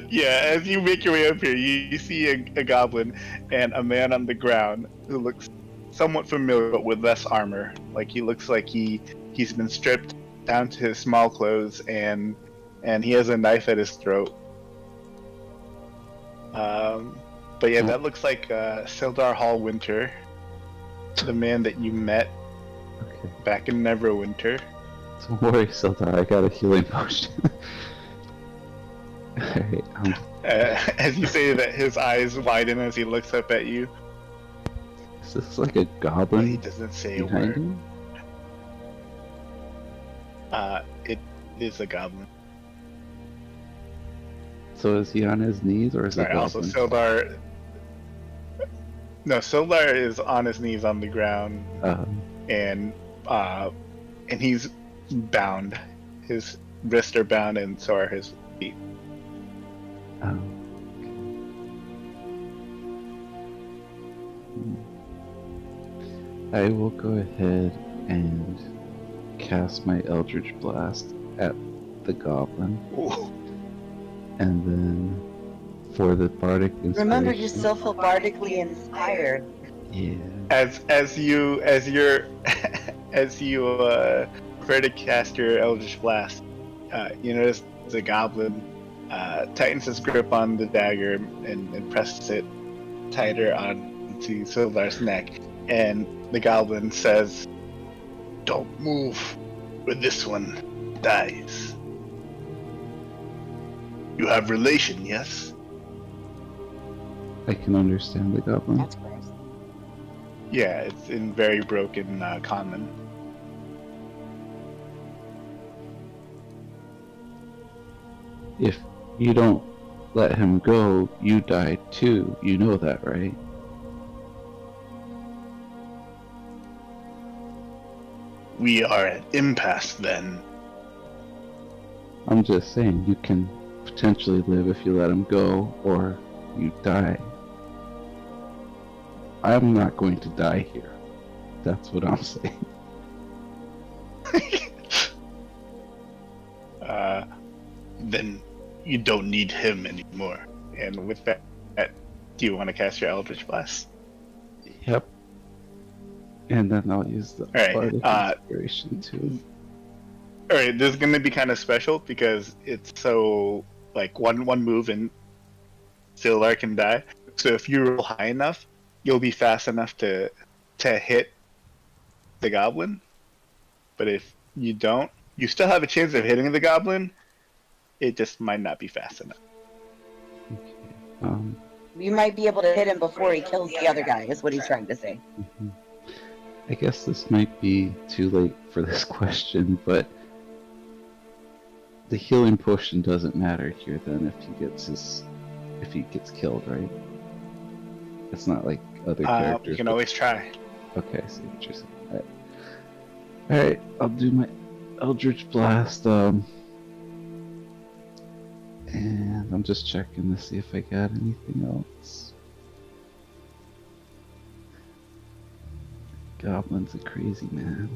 Yeah, as you make your way up here, you see a goblin and a man on the ground who looks somewhat familiar, but with less armor. Like, he looks like he's been stripped down to his small clothes, and he has a knife at his throat. But yeah, that looks like Sildar Hallwinter, the man that you met back in Neverwinter. Don't worry, Sildar, I got a healing potion. Alright, as you say that, his eyes widen as he looks up at you. Is this like a goblin? He doesn't say a behind word. him? It is a goblin. So is he on his knees, or is it a goblin? Also, Sildar... No, Sildar is on his knees on the ground, and he's bound. His wrists are bound, and so are his feet. I will go ahead and cast my Eldritch Blast at the goblin. Ooh. And then for the bardic inspiration. Remember, you still feel bardically inspired. Yeah. As you prepare to cast your Eldritch Blast, you notice the goblin tightens his grip on the dagger and presses it tighter onto Sildar's neck, and the goblin says, "Don't move, or this one dies." You have relation, yes? I can understand the goblin. That's gross. Yeah, it's in very broken common. If you don't let him go, you die too. You know that, right? We are at impasse then. I'm just saying, you can potentially live if you let him go, or you die. I'm not going to die here. That's what I'm saying. Then you don't need him anymore. And with that, do you want to cast your Eldritch Blast? Yep. And then I'll use the Alright, bardic inspiration too. Alright, this is going to be kind of special because it's so, like, one move and Sildar can die. So if you roll high enough, you'll be fast enough to hit the goblin. But if you don't, you still have a chance of hitting the goblin. It just might not be fast enough. Okay. You might be able to hit him before he kills the other guy, is what he's trying to say. Mhm. I guess this might be too late for this question, but the healing potion doesn't matter here then if he gets killed, right? It's not like other characters. You can always try. Okay, I see what you're saying. Alright, I'll do my Eldritch Blast, and I'm just checking to see if I got anything else. Goblin's a crazy man.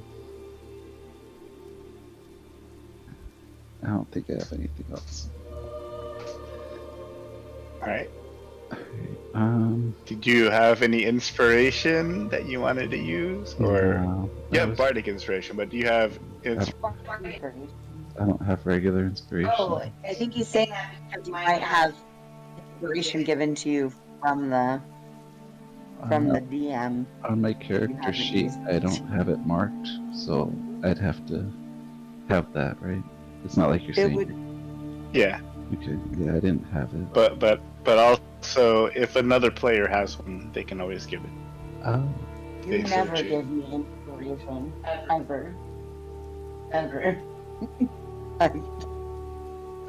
I don't think I have anything else. Alright. Alright, Did you have any inspiration that you wanted to use? Or no, you I have was- bardic inspiration, but do you have I don't have regular inspiration. Oh, I think he's saying that because you might have inspiration given to you from the DM. On my character haven't sheet, used I it. don't have it marked, so I'd have to have that, right? It's not like you're It saying. would. Yeah, Okay, yeah, I didn't have it. but also if another player has one, they can always give it. Oh, You They never search it. give me inspiration. Ever.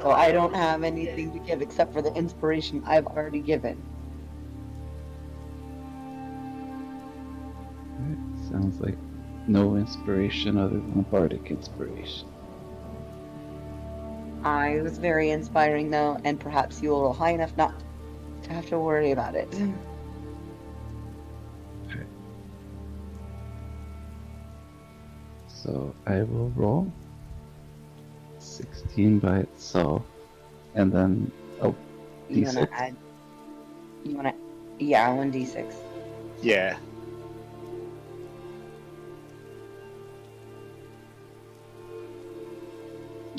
So I don't have anything to give except for the inspiration I've already given. alright, sounds like no inspiration other than a bardic inspiration. I was very inspiring though, and perhaps you will roll high enough not to have to worry about it. So I will roll 16 by itself, and then You D6? wanna add? You wanna? Yeah, 1d6. Yeah.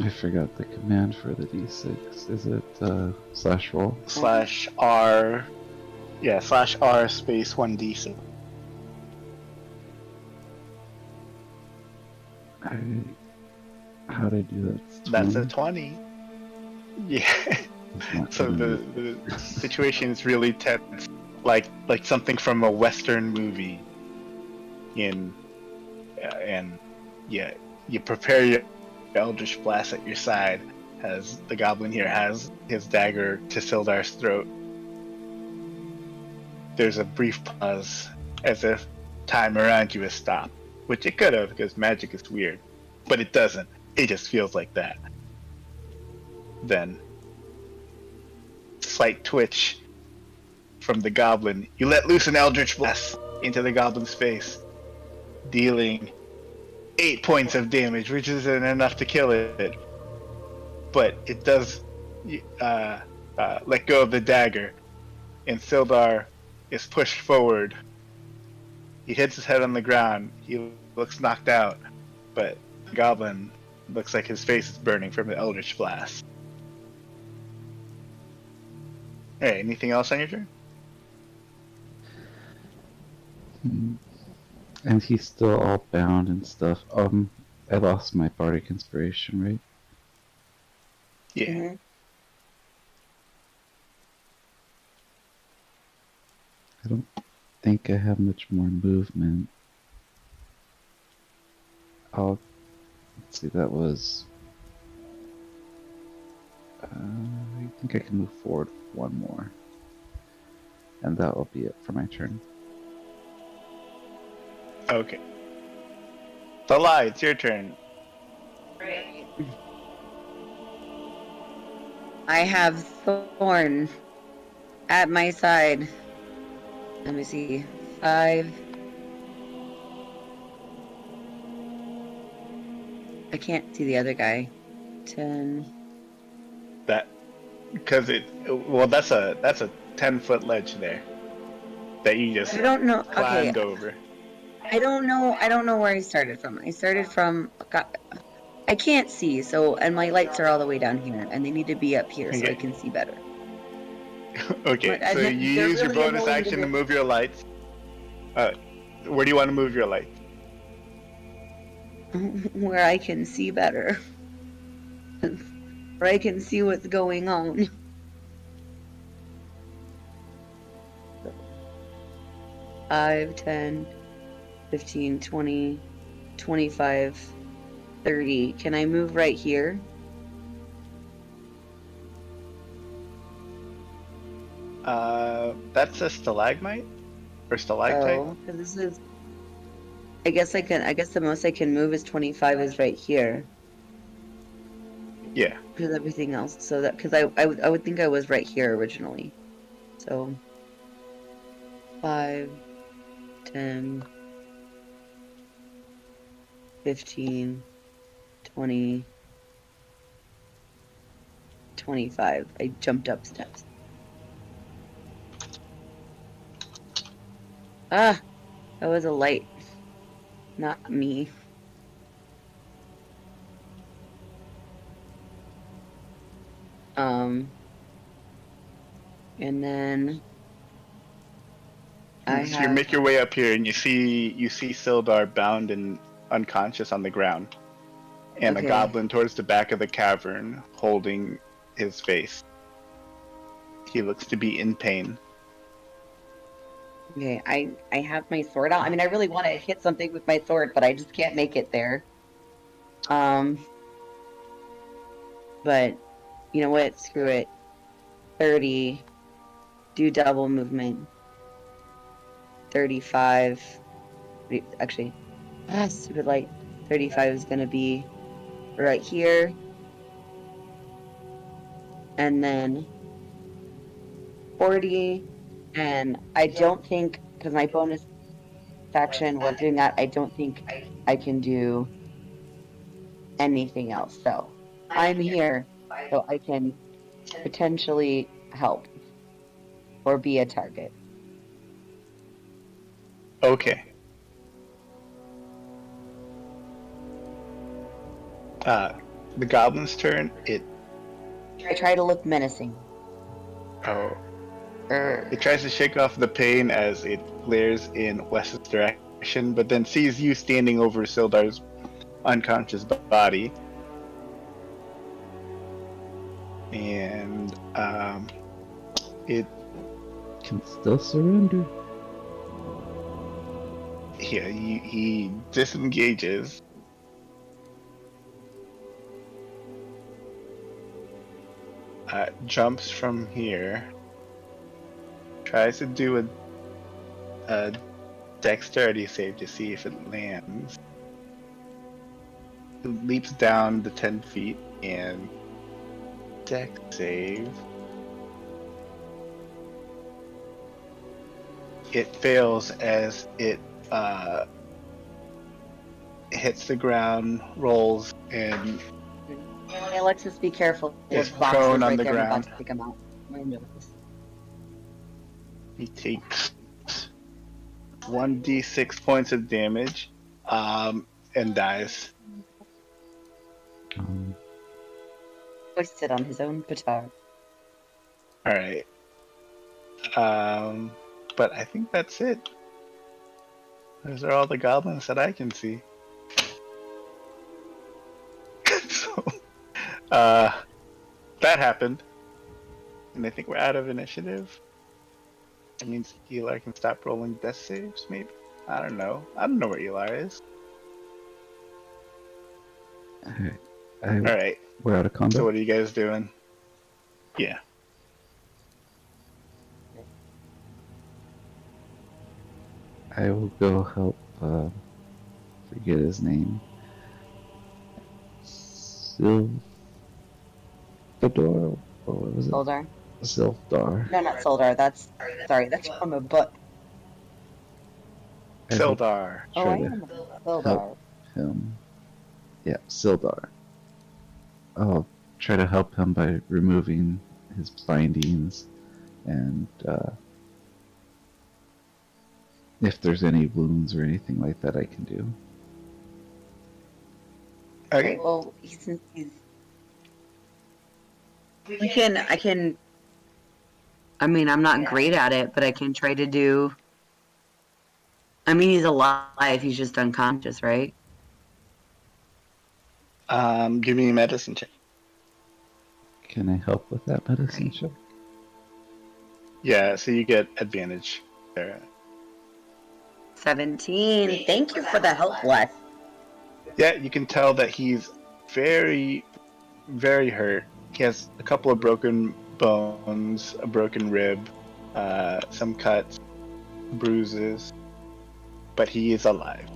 I forgot the command for the D6. Is it /roll? /R. Yeah, /R space 1d6. How'd I do that? It's That's a 20? 20. Yeah. It's not So good. the situation is really tense, like something from a Western movie. And yeah, you prepare your Eldritch Blast at your side as the goblin here has his dagger to Sildar's throat. There's a brief pause, as if time around you has stopped, which it could have because magic is weird, but it doesn't. It just feels like that. Then, slight twitch from the goblin. You let loose an Eldritch Blast into the goblin's face, dealing 8 points of damage, which isn't enough to kill it, but it does let go of the dagger, and Sildar is pushed forward. He hits his head on the ground. He looks knocked out, but the goblin looks like his face is burning from the eldritch blast. Hey, anything else on your turn? And he's still all bound and stuff. I lost my bardic inspiration, right? Yeah. Mm-hmm. I don't think I have much more movement. Let's see, that was... I think I can move forward one more. And that will be it for my turn. Okay. Thalai, it's your turn. I have Thorn at my side. Let me see. 5. I can't see the other guy. 10. That because that's a 10-foot ledge there that you just I don't know. climbed Okay. over. I don't know where I started from. I started from. I can't see, and my lights are all the way down here, and they need to be up here so I can see better. Okay, But so you use your really bonus annoying action to move your lights. Where do you want to move your lights? Where I can see better. Where I can see what's going on. Five, 10, 15, 20, 25, 30. Can I move right here? That's a stalagmite or stalactite. Oh, because this is. I guess the most I can move is 25 is right here. Yeah. Because everything else. So that because I would think I was right here originally. So 5, 10, 15, 20, 25. I jumped up steps. Ah, that was a light, not me. And then You make your way up here, and you see Sildar bound and unconscious on the ground, and a goblin towards the back of the cavern, holding his face. He looks to be in pain. Okay, I have my sword out. I mean, I really want to hit something with my sword, but I just can't make it there. But you know what? Screw it. 30. Do double movement. 35. Actually, stupid light. 35 is gonna be right here. And then 40. And I don't think, because my bonus action while doing that, I don't think I can do anything else. So I'm here, so I can potentially help or be a target. Okay. The goblin's turn. I try to look menacing. Oh. It tries to shake off the pain as it glares in Wes's direction, but then sees you standing over Sildar's unconscious body. And it can still surrender. Yeah, he disengages. Jumps from here. Tries to do a dexterity save to see if it lands. It leaps down the 10 feet and dex save. It fails as it hits the ground, rolls, and Hey, Alexis, be careful. Is There's boxes prone on right the there. I'm about ground. to pick them out. He takes 1d6 points of damage, and dies. Hoisted on his own petard. Alright. But I think that's it. Those are all the goblins that I can see. So, that happened. And I think we're out of initiative. That means Elar can stop rolling death saves, maybe? I don't know. I don't know where Elar is. Alright. We're out of combat. So what are you guys doing? Yeah. I will go help, forget his name. Sildar? Or what was it? Soldar? Sildar. No, not Soldar. That's from a book. Sildar. Oh, I am Soldar. Help him. Yeah, Sildar. I'll try to help him by removing his bindings and if there's any wounds or anything like that I can do. Okay. Well, I mean, I'm not great at it, but I can try to do. I mean, he's alive. He's just unconscious, right? Give me a medicine check. Can I help with that medicine check? Yeah, so you get advantage there. 17. Thank you for the help, Les. Yeah, you can tell that he's very, very hurt. He has a couple of broken bones, a broken rib, some cuts, bruises, but he is alive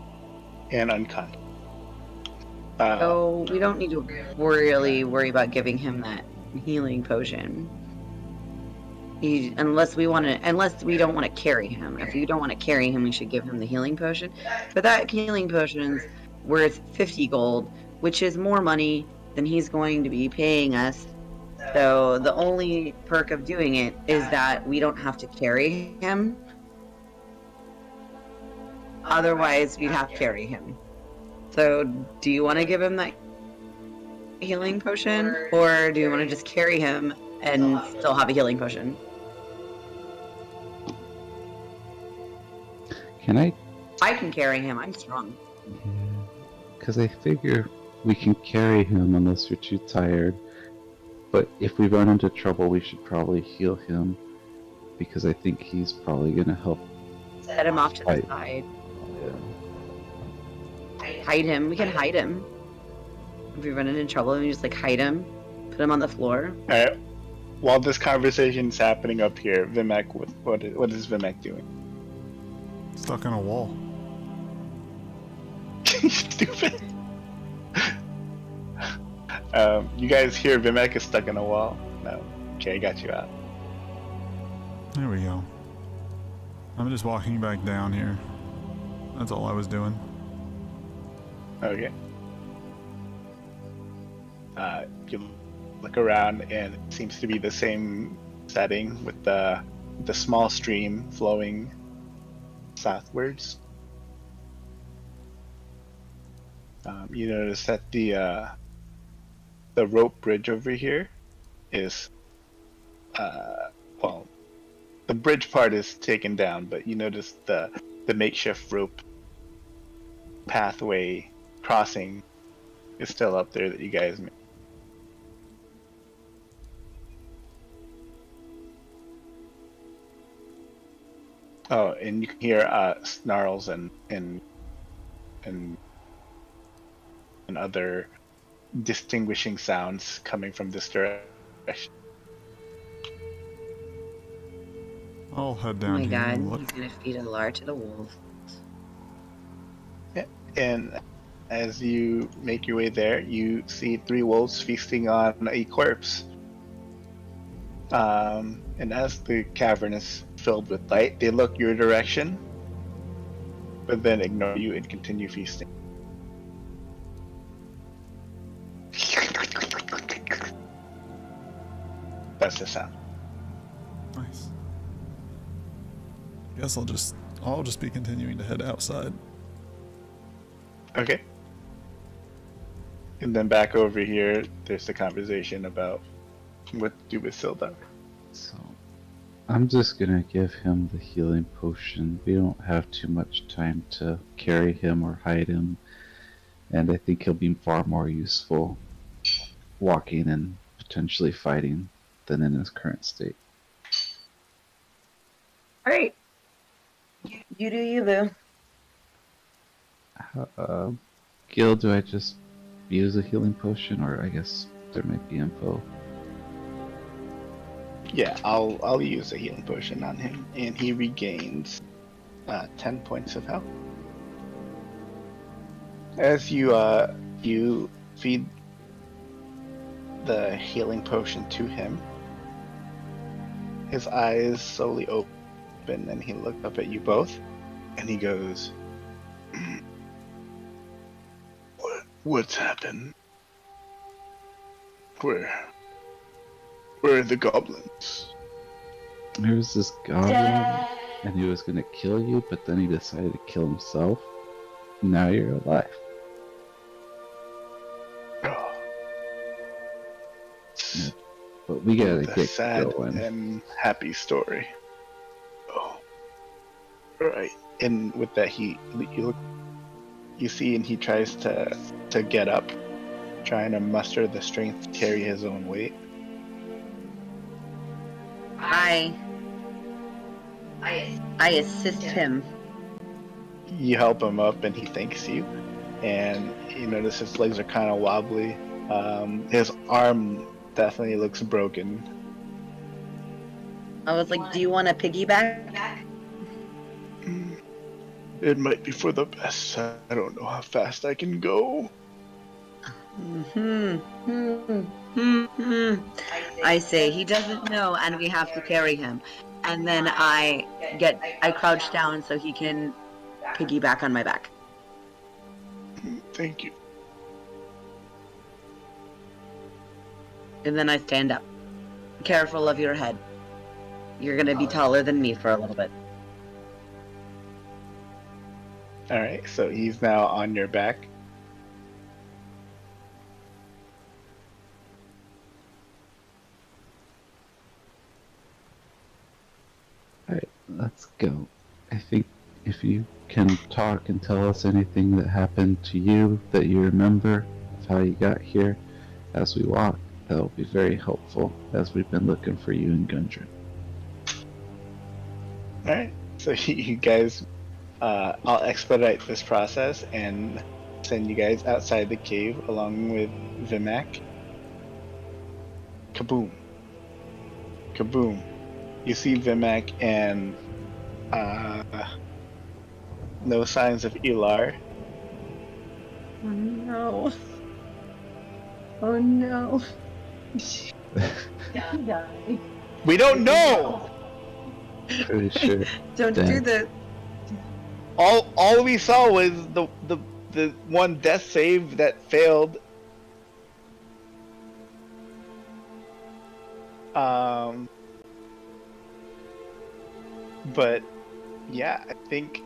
and unconscious. So we don't need to really worry about giving him that healing potion. Unless we don't want to carry him. If you don't want to carry him, we should give him the healing potion. But that healing potion's worth 50 gold, which is more money than he's going to be paying us. So the only perk of doing it is that we don't have to carry him. Otherwise, we'd have to carry him. So, do you want to give him that healing potion? Or do you want to just carry him and still have a healing potion? I can carry him. I'm strong. Yeah, because I figure we can carry him unless you're too tired. But if we run into trouble, we should probably heal him. Because I think he's probably going to help. Set him off to the side. Hide him. We can hide him. If we run into trouble, we just hide him. Put him on the floor. Alright. While this conversation's happening up here, Vimak, what is Vimak doing? Stuck in a wall. Stupid. You guys hear Vimak is stuck in a wall? No. Okay, I got you out. There we go. I'm just walking back down here. That's all I was doing. Okay. You look around and it seems to be the same setting with the small stream flowing southwards. You notice that the rope bridge over here is well, the bridge part is taken down, but you notice the makeshift rope pathway crossing is still up there that you guys made. Oh, and you can hear snarls and other distinguishing sounds coming from this direction. I'll head Oh down my here god, and look. he's gonna feed Elar to the wolves. Yeah, and as you make your way there, you see 3 wolves feasting on a corpse. And as the cavern is filled with light, they look your direction, but then ignore you and continue feasting. That's the sound. Nice. Guess I'll just be continuing to head outside. Okay. And then back over here, there's the conversation about what to do with Sildar. So, I'm just gonna give him the healing potion. We don't have too much time to carry him or hide him, and I think he'll be far more useful walking and potentially fighting than in his current state. All right. You do you, boo. Gil, do I just use a healing potion, or I guess there might be info? Yeah, I'll use a healing potion on him, and he regains 10 points of health. As you feed the healing potion to him, his eyes slowly open, and he looked up at you both, and he goes, What's happened? Where are the goblins? There was this goblin, and he was gonna kill you, but then he decided to kill himself. Now you're alive. Oh, Yeah, but we gotta the get sad going. and happy story. Oh, right. And with that, you see, and he tries to get up, trying to muster the strength to carry his own weight. I assist him. You help him up, and he thanks you. And you notice his legs are kind of wobbly. His arm definitely looks broken. I was like, do you want to piggyback? It might be for the best. I don't know how fast I can go. I say he doesn't know, and we have to carry him. And then I crouch down so he can piggyback on my back. Thank you. And then I stand up. Careful of your head. You're gonna be taller than me for a little bit. Alright, so he's now on your back. Alright, let's go. I think if you can talk and tell us anything that happened to you that you remember of how you got here as we walk, that will be very helpful as we've been looking for you in Gundren. Alright, so you guys, I'll expedite this process and send you guys outside the cave along with Vimak. Kaboom. Kaboom. You see Vimak and no signs of Elar. Oh no. Oh no. We don't know! Pretty sure. Don't Damn. do that. All we saw was the one death save that failed. But yeah, I think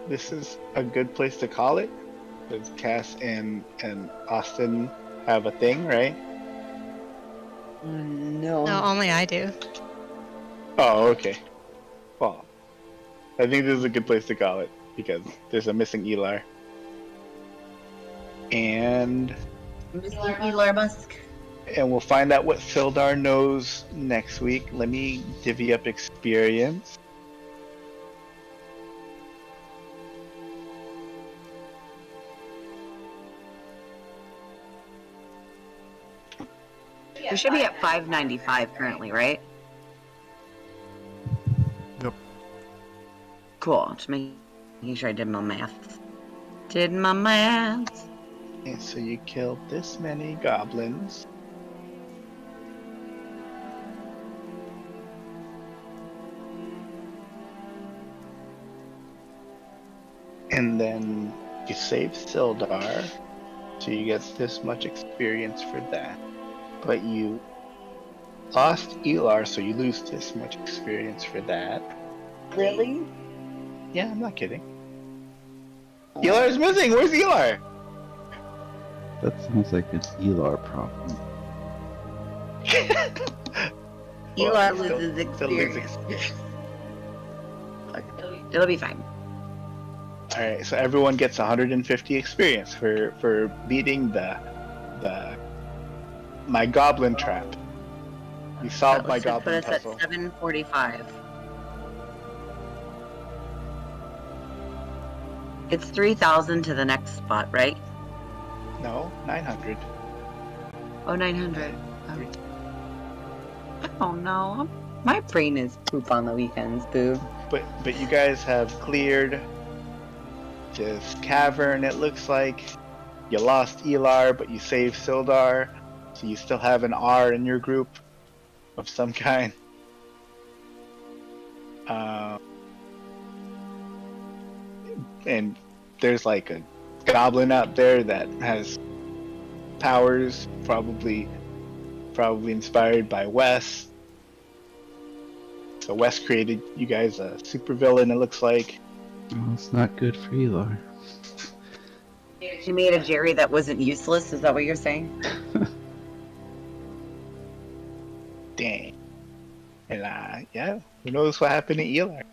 this is a good place to call it. Because Cass and Austin have a thing, right? No. No, only I do. Oh, okay. Well, I think this is a good place to call it because there's a missing Elar. And Mr. Elar Musk. we'll find out what Sildar knows next week. Let me divvy up experience. We should be at 595 currently, right? Yep. Cool. Just making sure I did my math. Did my math. And so you killed this many goblins. And then You save Sildar, so you get this much experience for that. But you lost Elar, so you lose this much experience for that. Really? Yeah, I'm not kidding. Elar's missing! Where's Elar? That sounds like an Elar problem. Elar Well, loses still loses experience. It'll be fine. Alright, so everyone gets 150 experience for beating my goblin trap. You solved my That should goblin put us puzzle. at 745. It's 3,000 to the next spot, right? No, 900. Oh, 900. Oh no. My brain is poop on the weekends, boo. But you guys have cleared this cavern, it looks like. You lost Elar, but you saved Sildar, so you still have an R in your group of some kind. And there's like a goblin out there that has powers, probably inspired by Wes. So Wes created you guys a supervillain, it looks like. Oh, it's not good for Elar. She made a Jerry that wasn't useless, is that what you're saying? Dang. And yeah, who knows what happened to Elar?